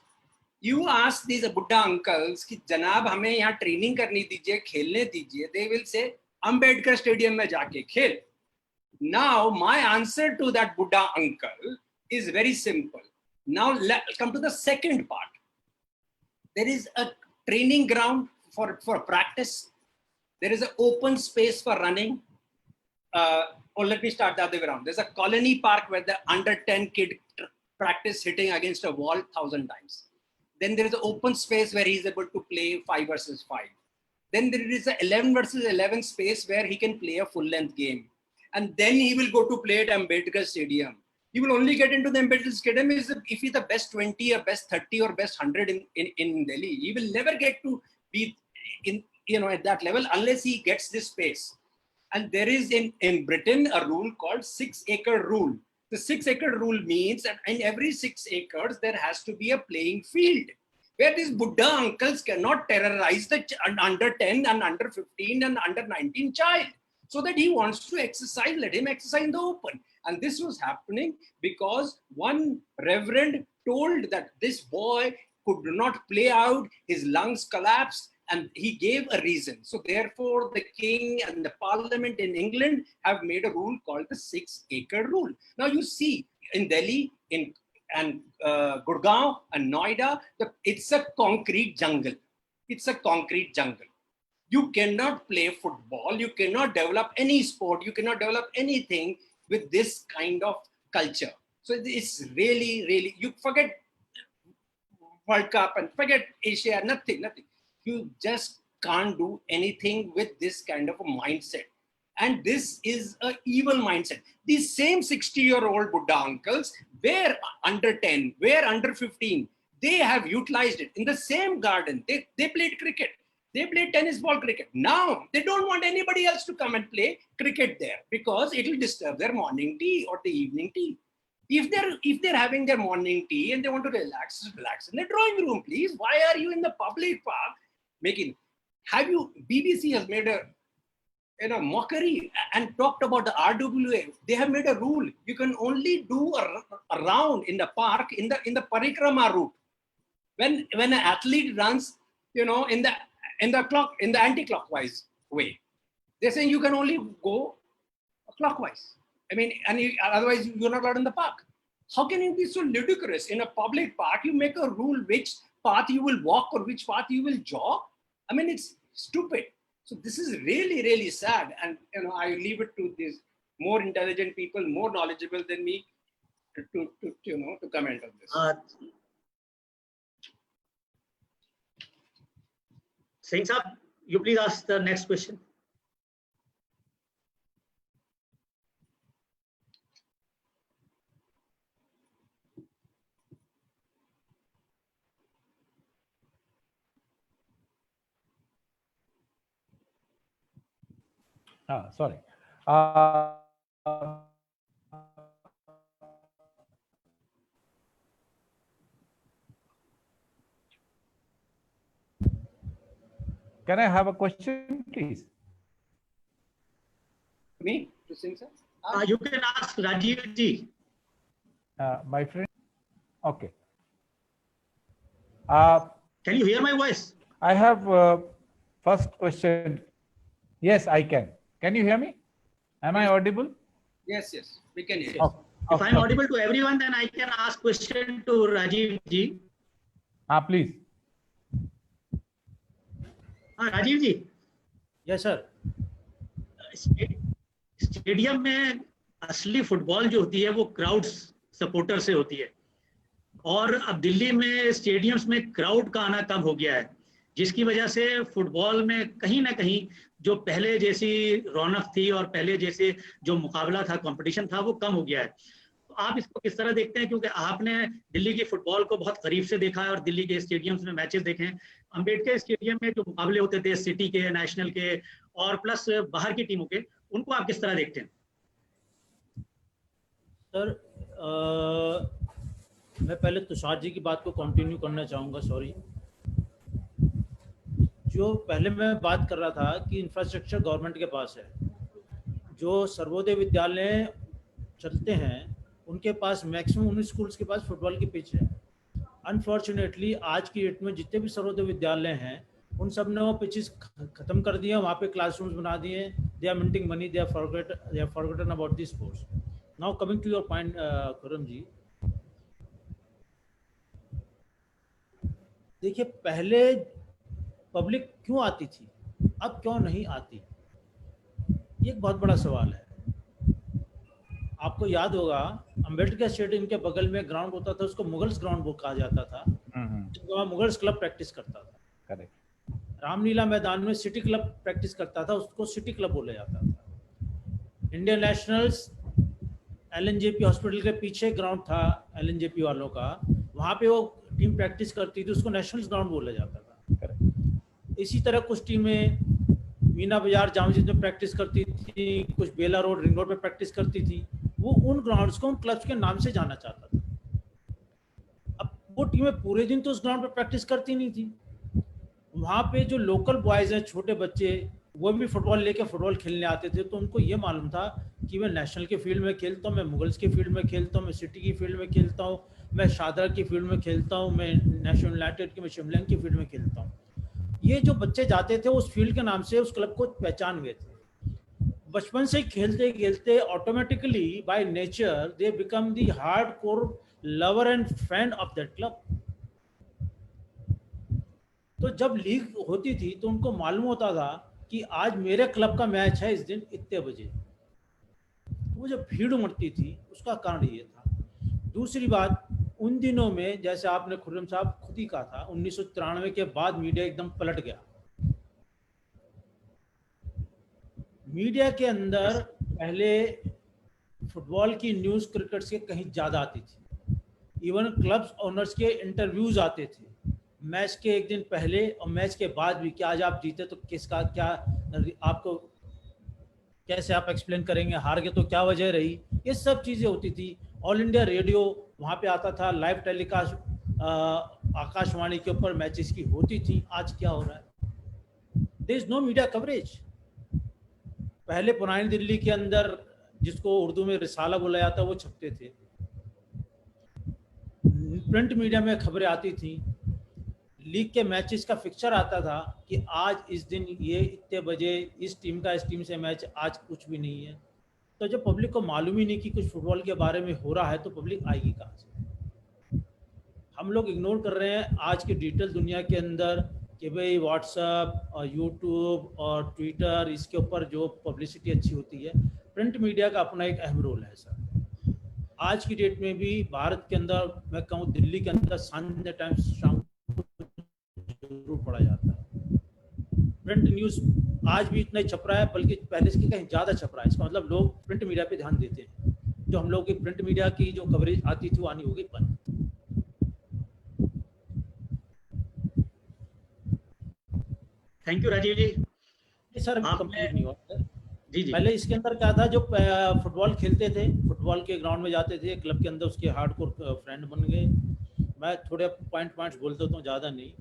you ask these Buddha uncles कि जनाब हमें यहाँ training करनी दीजिए, खेलने दीजिए, they will say Ambedkar Stadium में जाके खेल. Now, my answer to that Buddha uncle is very simple. Now, let's come to the second part. There is a training ground for practice. There is an open space for running. Or let me start the other way around. There's a colony park where the under 10 kid practice hitting against a wall 1,000 times. Then there is an open space where he's able to play 5 versus 5. Then there is an 11 versus 11 space where he can play a full-length game. And then he will go to play at Ambedkar Stadium. He will only get into the Ambedkar Stadium if he's the best 20 or best 30 or best 100 in Delhi. He will never get to be at that level unless he gets this space. And there is in Britain a rule called 6-acre rule. The 6-acre rule means that in every 6 acres, there has to be a playing field where these Buddha uncles cannot terrorize the under 10 and under 15 and under 19 child. So that he wants to exercise, let him exercise in the open. And this was happening because one reverend told that this boy could not play out, his lungs collapsed, and he gave a reason. So therefore, the king and the parliament in England have made a rule called the 6-acre rule. Now you see in Delhi, and Gurgaon and Noida, it's a concrete jungle. It's a concrete jungle. You cannot play football. You cannot develop any sport. You cannot develop anything with this kind of culture. So it's really, really, you forget World Cup and forget Asia, nothing. You just can't do anything with this kind of a mindset. And this is an evil mindset. These same 60-year-old Buddha uncles were under 10, were under 15. They have utilized it in the same garden. They played cricket. They played tennis ball cricket. Now, they don't want anybody else to come and play cricket there because it will disturb their morning tea or the evening tea. If they're having their morning tea and they want to relax in the drawing room, please. Why are you in the public park making? BBC has made a mockery and talked about the RWA. They have made a rule. You can only do a round in the park in the parikrama route. When an athlete runs, in the anti-clockwise way, they're saying you can only go clockwise. I mean, otherwise you're not allowed in the park. How can it be so ludicrous? In a public park, you make a rule which path you will walk or which path you will jog. I mean, it's stupid. So this is really, really sad. And I leave it to these more intelligent people, more knowledgeable than me, to comment on this. Singh Saab, you please ask the next question. Sorry. Can I have a question, please? Me? To Singh sir? You can ask Rajiv ji. My friend. Okay. Can you hear my voice? I have first question. Yes, I can. Can you hear me? Am I audible? Yes, we can hear you. Okay. If I'm audible to everyone, then I can ask question to Rajiv ji. Please. Rajiv ji, yes sir. Stadium में असली football जो होती है वो crowd supporter से होती है, और अब दिल्ली में स्टेडियम्स में क्राउड का आना कम हो गया है, जिसकी वजह से फुटबॉल में कहीं ना कहीं जो पहले जैसी रौनक थी और पहले जैसे जो मुकाबला था, कंपटीशन था, वो कम हो गया है। तो आप इसको किस तरह देखते हैं, क्योंकि आपने दिल्ली की फुटबॉल को बहुत करीब से देखा है और दिल्ली के स्टेडियम्स में मैचेस देखे हैं। अंबेडकर स्टेडियम में जो मुकाबले होते थे सिटी के, नेशनल के और प्लस बाहर की टीमों के, उनको आप किस तरह देखते हैं? सर, मैं पहले तुषार जी की बात को कंटिन्यू करना चाहूँगा। सॉरी, जो पहले मैं बात कर रहा था कि इंफ्रास्ट्रक्चर गवर्नमेंट के पास है। जो सर्वोदय विद्यालय चलते हैं उनके पास मैक्सिमम उन स्कूल्स के पास फुटबॉल की पिच है। अनफॉर्चुनेटली आज की डेट में जितने भी सर्वोदय विद्यालय हैं उन सब ने वो पिचेस खत्म कर दिए, वहाँ पे क्लासरूम्स बना दिए। They are minting money, they are forgotten about this sports. Now coming to your point Khurram ji, देखिए पहले पब्लिक क्यों आती थी, अब क्यों नहीं आती, ये एक बहुत बड़ा सवाल है। आपको याद होगा अंबेडकर स्टेडियम के बगल में ग्राउंड होता था, उसको मुगल्स ग्राउंड वो कहा जाता था, वहाँ मुगल्स क्लब प्रैक्टिस करता था। करेक्ट। रामलीला मैदान में सिटी क्लब प्रैक्टिस करता था, उसको सिटी क्लब बोला जाता था। इंडियन नेशनल्स LNJP हॉस्पिटल के पीछे ग्राउंड था LNJP वालों का, वहाँ पे वो टीम प्रैक्टिस करती थी, उसको नेशनल्स ग्राउंड बोला जाता था। करेक्ट। इसी तरह कुछ टीमें मीना बाजार जामा मस्जिद में प्रैक्टिस करती थी, कुछ बेला रोड रिंग रोड पे प्रैक्टिस करती थी। वो उन ग्राउंड्स को उन क्लब्स के नाम से जाना चाहता था। अब वो टीमें पूरे दिन तो उस ग्राउंड पे प्रैक्टिस करती नहीं थी। वहाँ पे जो लोकल बॉयज़ हैं, छोटे बच्चे, वो भी फुटबॉल लेके फुटबॉल खेलने आते थे। तो उनको ये मालूम था कि मैं नेशनल के फील्ड में खेलता हूँ, मैं मुगल्स के फील्ड में खेलता हूँ, मैं सिटी की फील्ड में खेलता हूँ, मैं शादरा की फील्ड में खेलता हूँ, मैं नेशनल यूनाइटेड की, मैं शिमला की फील्ड में खेलता हूँ। ये जो बच्चे जाते थे उस फील्ड के नाम से उस क्लब को पहचान गए थे। बचपन से खेलते खेलते automatically by nature they become the hardcore lover and fan of that club. तो जब लीग होती थी तो उनको मालूम होता था कि आज मेरे क्लब का मैच है इस दिन इतने बजे। वो जो भीड़ उमड़ती थी उसका कारण ये था। दूसरी बात, उन दिनों में जैसे आपने खुर्रम साहब खुद ही कहा था, 1993 के बाद मीडिया एकदम पलट गया। मीडिया के अंदर पहले फुटबॉल की न्यूज़ क्रिकेट से कहीं ज़्यादा आती थी। इवन क्लब्स ओनर्स के इंटरव्यूज आते थे मैच के एक दिन पहले और मैच के बाद भी, कि आज आप जीते तो किसका क्या, आपको कैसे आप एक्सप्लेन करेंगे, हार गए तो क्या वजह रही, ये सब चीज़ें होती थी। ऑल इंडिया रेडियो वहाँ पे आता था, लाइव टेलीकास्ट आकाशवाणी के ऊपर मैचेस की होती थी। आज क्या हो रहा है? There is no media coverage. पहले पुरानी दिल्ली के अंदर जिसको उर्दू में रिसाला बोला जाता वो छपते थे, प्रिंट मीडिया में खबरें आती थी, लीग के मैचेस का फिक्चर आता था कि आज इस दिन ये इतने बजे इस टीम का इस टीम से मैच, आज कुछ भी नहीं है। तो जब पब्लिक को मालूम ही नहीं कि कुछ फुटबॉल के बारे में हो रहा है तो पब्लिक आएगी कहाँ से? हम लोग इग्नोर कर रहे हैं आज की डिजिटल दुनिया के अंदर कि भाई व्हाट्सएप और यूट्यूब और ट्विटर, इसके ऊपर जो पब्लिसिटी अच्छी होती है। प्रिंट मीडिया का अपना एक अहम रोल है सर। आज की डेट में भी भारत के अंदर, मैं कहूँ दिल्ली के अंदर, संडे टाइम शाम जरूर पढ़ा जाता है। प्रिंट न्यूज़ आज भी इतना ही छप रहा है, बल्कि पहले से कहीं ज़्यादा छप रहा है। इसका मतलब लोग प्रिंट मीडिया पे ध्यान देते हैं। जो हम लोग की प्रिंट मीडिया की जो कवरेज आती थी वो आनी होगी बंद। Thank you Rajiv ji. Sir complete नहीं हुआ सर। जी जी। पहले इसके अंदर क्या था, जो फुटबॉल खेलते थे, फुटबॉल के ग्राउंड में जाते थे, क्लब के अंदर उसके हार्डकोर फ्रेंड बन गए। मैं थोड़े पॉइंट्स बोल देता हूँ, ज़्यादा नहीं।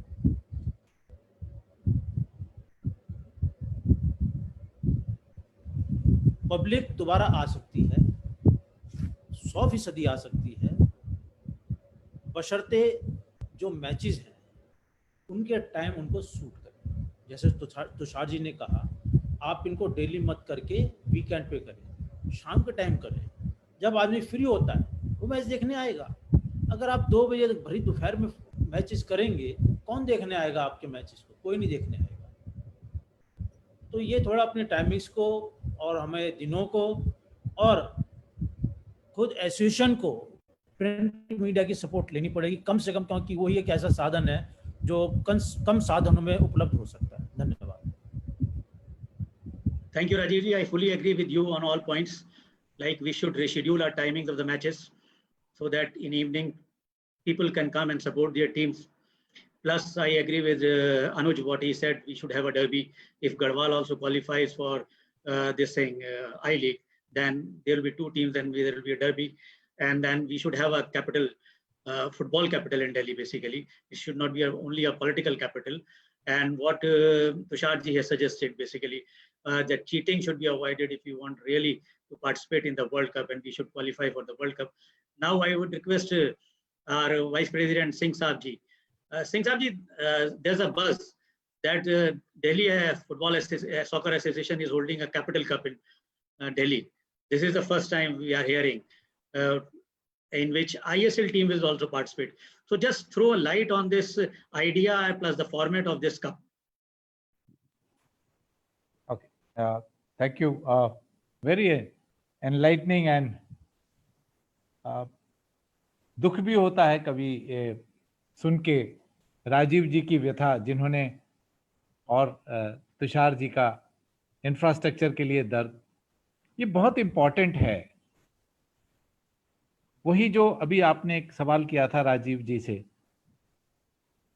पब्लिक दोबारा आ सकती है, 100% आ सकती है, बशर्ते जो मैचेस हैं उनके टाइम उनको सूट करें। जैसे तुषार जी ने कहा, आप इनको डेली मत करके वीकेंड पे करें, शाम के टाइम करें, जब आदमी फ्री होता है वो मैच देखने आएगा। अगर आप 2 बजे भरी दोपहर में मैचेस करेंगे, कौन देखने आएगा आपके मैचेस को? कोई नहीं देखने आएगा। तो ये थोड़ा अपने टाइमिंग्स को और हमें दिनों को और खुद एसोसिएशन को प्रिंट मीडिया की सपोर्ट लेनी पड़ेगी कम से कम, क्योंकि वही एक ऐसा साधन है जो कम साधनों में उपलब्ध हो सकता है। धन्यवाद। Thank you, Rajiv ji. I fully agree with you on all points. Like we should reschedule our timings of the matches so that in evening people can come and support their teams. Plus, I agree with Anuj what he said. We should have a derby. If Garhwal also qualifies for this thing I-League, then there will be 2 teams. Then there will be a derby, and then we should have a capital, football capital in Delhi. Basically, it should not be only a political capital. And what Tushar ji has suggested, basically, that cheating should be avoided if you want really to participate in the World Cup, and we should qualify for the World Cup. Now, I would request our Vice President Singh Saab ji. Singh Saab ji, there's a buzz that Delhi Soccer Association is holding a capital cup in Delhi. This is the first time we are hearing in which ISL team will also participate. So just throw a light on this idea plus the format of this cup. Okay, thank you. Very enlightening and दुख भी होता है कभी सुन के राजीव जी की व्यथा, जिन्होंने और तुषार जी का इंफ्रास्ट्रक्चर के लिए दर्द। ये बहुत इम्पोर्टेंट है। वही जो अभी आपने एक सवाल किया था राजीव जी से,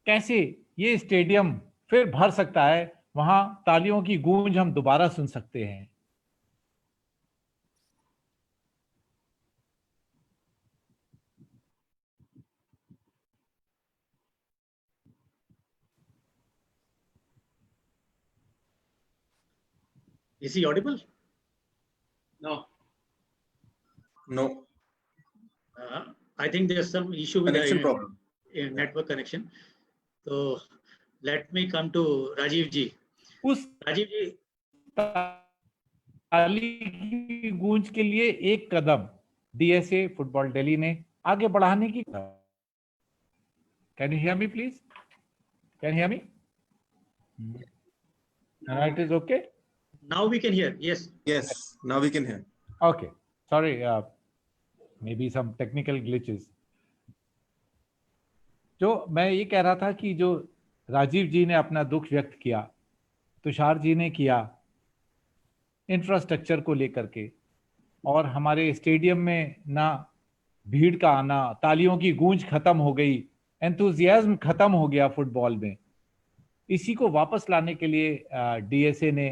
कैसे ये स्टेडियम फिर भर सकता है, वहां तालियों की गूंज हम दोबारा सुन सकते हैं। Is he audible? No. No. I think there's some issue with Connection the problem. Network connection. So let me come to Rajiv ji. उस Rajiv ji, ताली की गूंज के लिए एक कदम डीएसए फुटबॉल दिल्ली ने आगे बढ़ाने की। Can you hear me, please? Can you hear me? It is okay. now we can hear. Yes. Yes. Now we can hear. Okay. Sorry. Maybe some technical glitches. जो मैं ये कह रहा था कि जो राजीव जी ने अपना दुख व्यक्त किया, तुषार जी ने किया इंफ्रास्ट्रक्चर को लेकर के, और हमारे स्टेडियम में ना भीड़ का आना, तालियों की गूंज खत्म हो गई, एंथुजियाज्म खत्म हो गया फुटबॉल में। इसी को वापस लाने के लिए डीएसए ने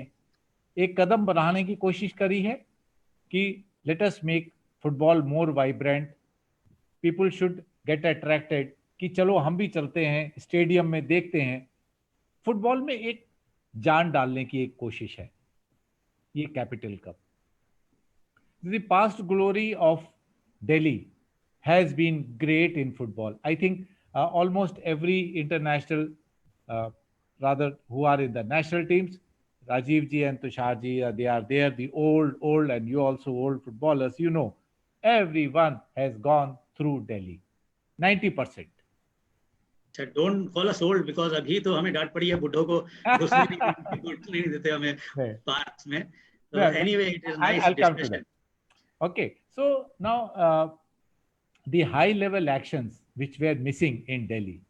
एक कदम बढ़ाने की कोशिश करी है कि let us make football more vibrant, people should get attracted कि चलो हम भी चलते हैं स्टेडियम में देखते हैं. फुटबॉल में एक जान डालने की एक कोशिश है ये capital cup. The past glory of Delhi has been great in football. I think almost every international, rather who are in the national teams, Rajiv ji and Tushar ji, they are there, the old, and you also old footballers, you know, everyone has gone through Delhi, 90%. Don't call us old because अभी तो हमें डांट पड़ी है बुड्ढों को घुसने नहीं देते हमें पार्क्स में. So anyway, it is nice I'll come to discussion. that. Okay, so now the high level actions which were missing in Delhi,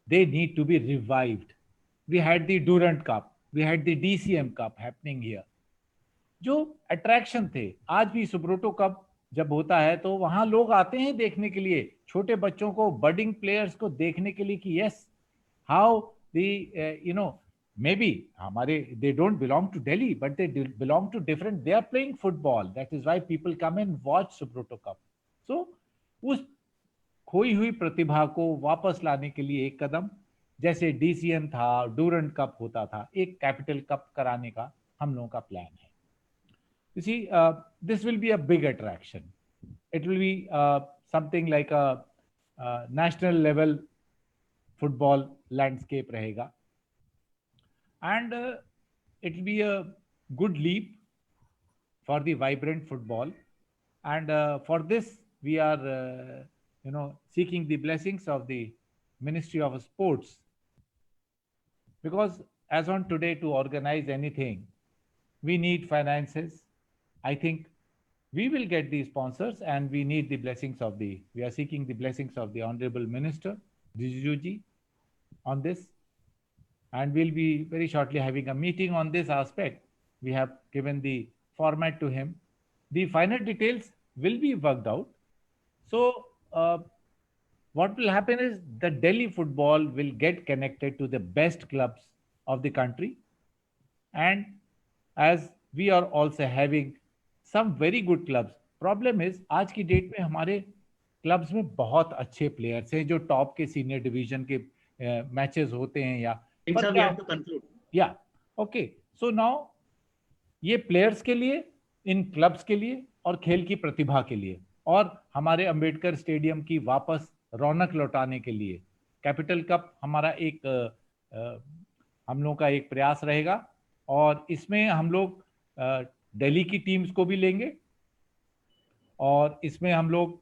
they need to be revived. We had the Durand Cup, we had the DCM Cup happening here. जो attraction थे, आज भी Subroto cup जब होता है तो वहां लोग आते हैं देखने के लिए, छोटे बच्चों को, बडिंग प्लेयर्स को देखने के लिए कि yes how the you know maybe हमारे they don't belong to Delhi but they belong to different, they are playing football, that is why people come and watch Subroto Cup. So उस खोई हुई प्रतिभा को वापस लाने के लिए एक कदम, जैसे DCM था, डूरंड कप होता था, एक कैपिटल कप कराने का हम लोगों का प्लान है. You see, this will be a big attraction. It will be something like a national level football landscape रहेगा. And it will be a good leap for the vibrant football. And for this, we are, seeking the blessings of the Ministry of Sports. Because as on today, to organize anything, we need finances. I think we will get the sponsors, and we need the blessings of we are seeking the blessings of the Honorable Minister, Rijiju ji, on this. And we'll be very shortly having a meeting on this aspect. We have given the format to him. The final details will be worked out. So what will happen is the Delhi football will get connected to the best clubs of the country. And as we are also having some very good clubs, problem is आज की date में हमारे clubs में बहुत अच्छे players हैं जो top के सीनियर डिवीजन के मैचेस होते हैं या या ओके. सो नाउ ये प्लेयर्स के लिए, इन क्लब्स के लिए और खेल की प्रतिभा के लिए और हमारे अंबेडकर स्टेडियम की वापस रौनक लौटाने के लिए कैपिटल कप हमारा एक हम लोग का एक प्रयास रहेगा. और इसमें हम लोग दिल्ली की टीम्स को भी लेंगे और इसमें हम लोग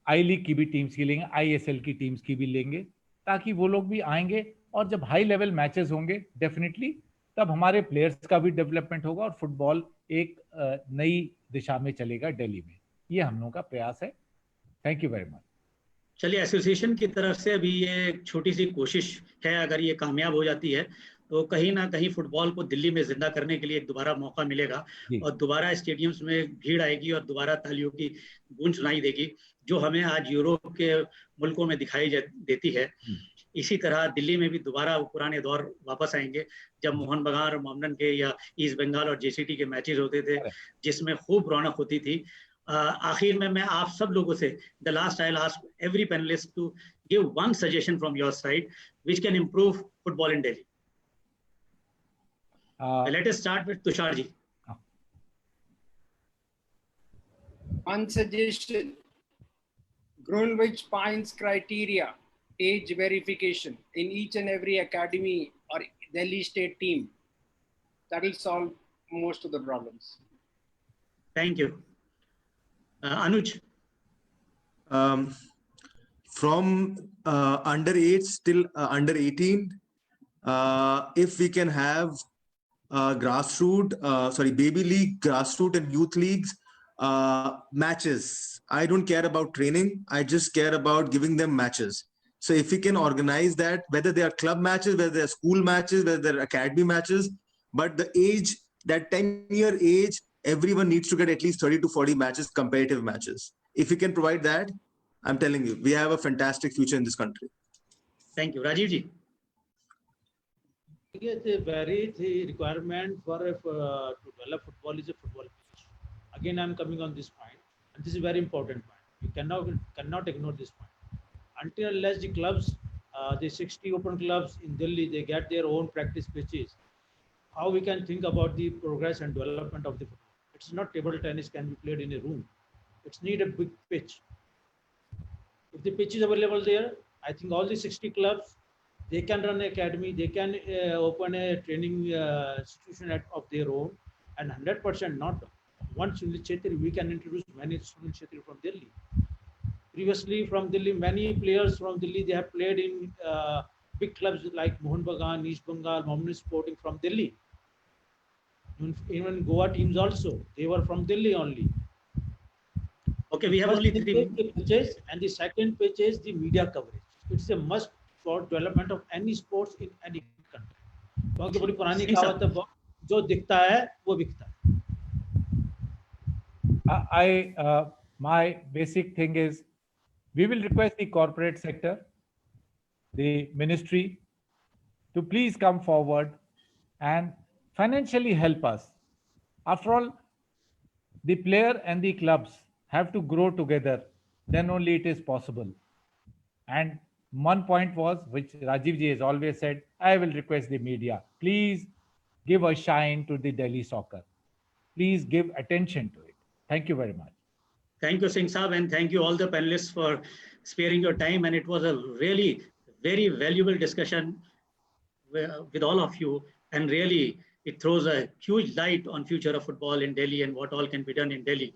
आई लीग की भी टीम्स की लेंगे, ISL की टीम्स की भी लेंगे, ताकि वो लोग भी आएंगे और जब हाई लेवल मैचेस होंगे डेफिनेटली तब हमारे प्लेयर्स का भी डेवलपमेंट होगा और फुटबॉल एक नई दिशा में चलेगा दिल्ली में. ये हम लोगों का प्रयास है. Thank you very much. चलिए, एसोसिएशन की तरफ से अभी ये छोटी सी कोशिश है, अगर ये कामयाब हो जाती है तो कहीं ना कहीं फुटबॉल को दिल्ली में जिंदा करने के लिए एक दोबारा मौका मिलेगा और दोबारा स्टेडियम्स में भीड़ आएगी और दोबारा तालियों की गूंज सुनाई देगी, जो हमें आज यूरोप के मुल्कों में दिखाई देती है. इसी तरह दिल्ली में भी दोबारा वो पुराने दौर वापस आएंगे जब मोहन बगान और मोहम्मदन के या ईस्ट बंगाल और JCT के मैचेस होते थे जिसमें खूब रौनक होती थी. आखिर में मैं आप सब लोगों से the last I will ask every panellist to give one suggestion from your side which can improve football in Delhi. Let us start with Tushar ji. One suggestion: Greenwich-Pines criteria, age verification in each and every academy or Delhi state team. That will solve most of the problems. Thank you. Anuj. From under 8 till under 18, if we can have baby league, grassroots and youth leagues matches. I don't care about training. I just care about giving them matches. So if we can organize that, whether they are club matches, whether they are school matches, whether they are academy matches, but the age, that 10-year age, everyone needs to get at least 30 to 40 matches, competitive matches. If we can provide that, I'm telling you, we have a fantastic future in this country. Thank you. Rajiv ji. The very requirement for to develop football is a football pitch. Again, I'm coming on this point, and this is a very important point. You cannot ignore this point. Until unless the clubs, the 60 open clubs in Delhi, they get their own practice pitches, how we can think about the progress and development of the football? It's not table tennis can be played in a room. It's need a big pitch. If the pitch is available there, I think all the 60 clubs, they can run an academy, they can open a training institution of their own, and 100% not one Sunil Chhetri, we can introduce many Sunil Chhetri from Delhi. Previously from Delhi, many players from Delhi, they have played in big clubs like Mohun Bagan, East Bengal, Mohammedan Sporting from Delhi. Even Goa teams also, they were from Delhi only. Okay, we have only 3 pitches, and the second pitch is the media coverage. It's a must for development of any sports in any country. क्योंकि बड़ी पुरानी कहावत है, जो दिखता है वो बिकता है. My basic thing is, we will request the corporate sector, the ministry, to please come forward and financially help us. After all, the player and the clubs have to grow together, then only it is possible. And one point was, which Rajiv ji has always said, I will request the media, please give a shine to the Delhi soccer. Please give attention to it. Thank you very much. Thank you, Singh Saab, and thank you all the panelists for sparing your time. And it was a really very valuable discussion with all of you. And really, it throws a huge light on future of football in Delhi and what all can be done in Delhi.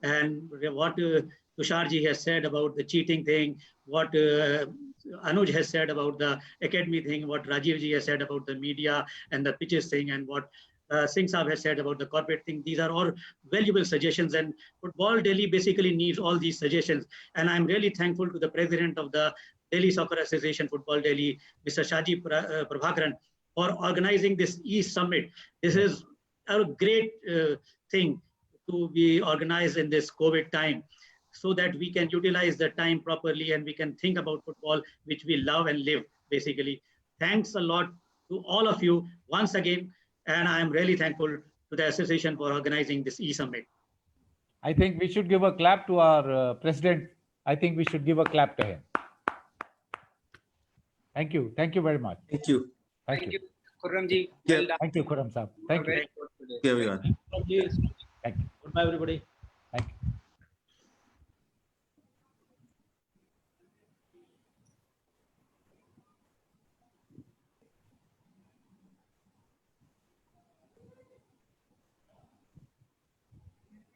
And what Tushar ji has said about the cheating thing, what Anuj has said about the academy thing, what Rajiv ji has said about the media and the pitches thing, and what Singh Saab has said about the corporate thing. These are all valuable suggestions, and Football Delhi basically needs all these suggestions. And I'm really thankful to the president of the Delhi Soccer Association, Football Delhi, Mr. Shaji Prabhakaran, for organizing this e-summit. This is a great thing to be organized in this COVID time, so that we can utilize the time properly and we can think about football, which we love and live, basically. Thanks a lot to all of you once again. And I'm really thankful to the association for organizing this e-summit. I think we should give a clap to our president. I think we should give a clap to him. Thank you. Thank you very much. Thank you. Thank you. Khurram ji. Yeah. Well done. Thank you, Khurram Saab. Thank you. Very good today. Thank you, everyone. Thank you. Goodbye, everybody.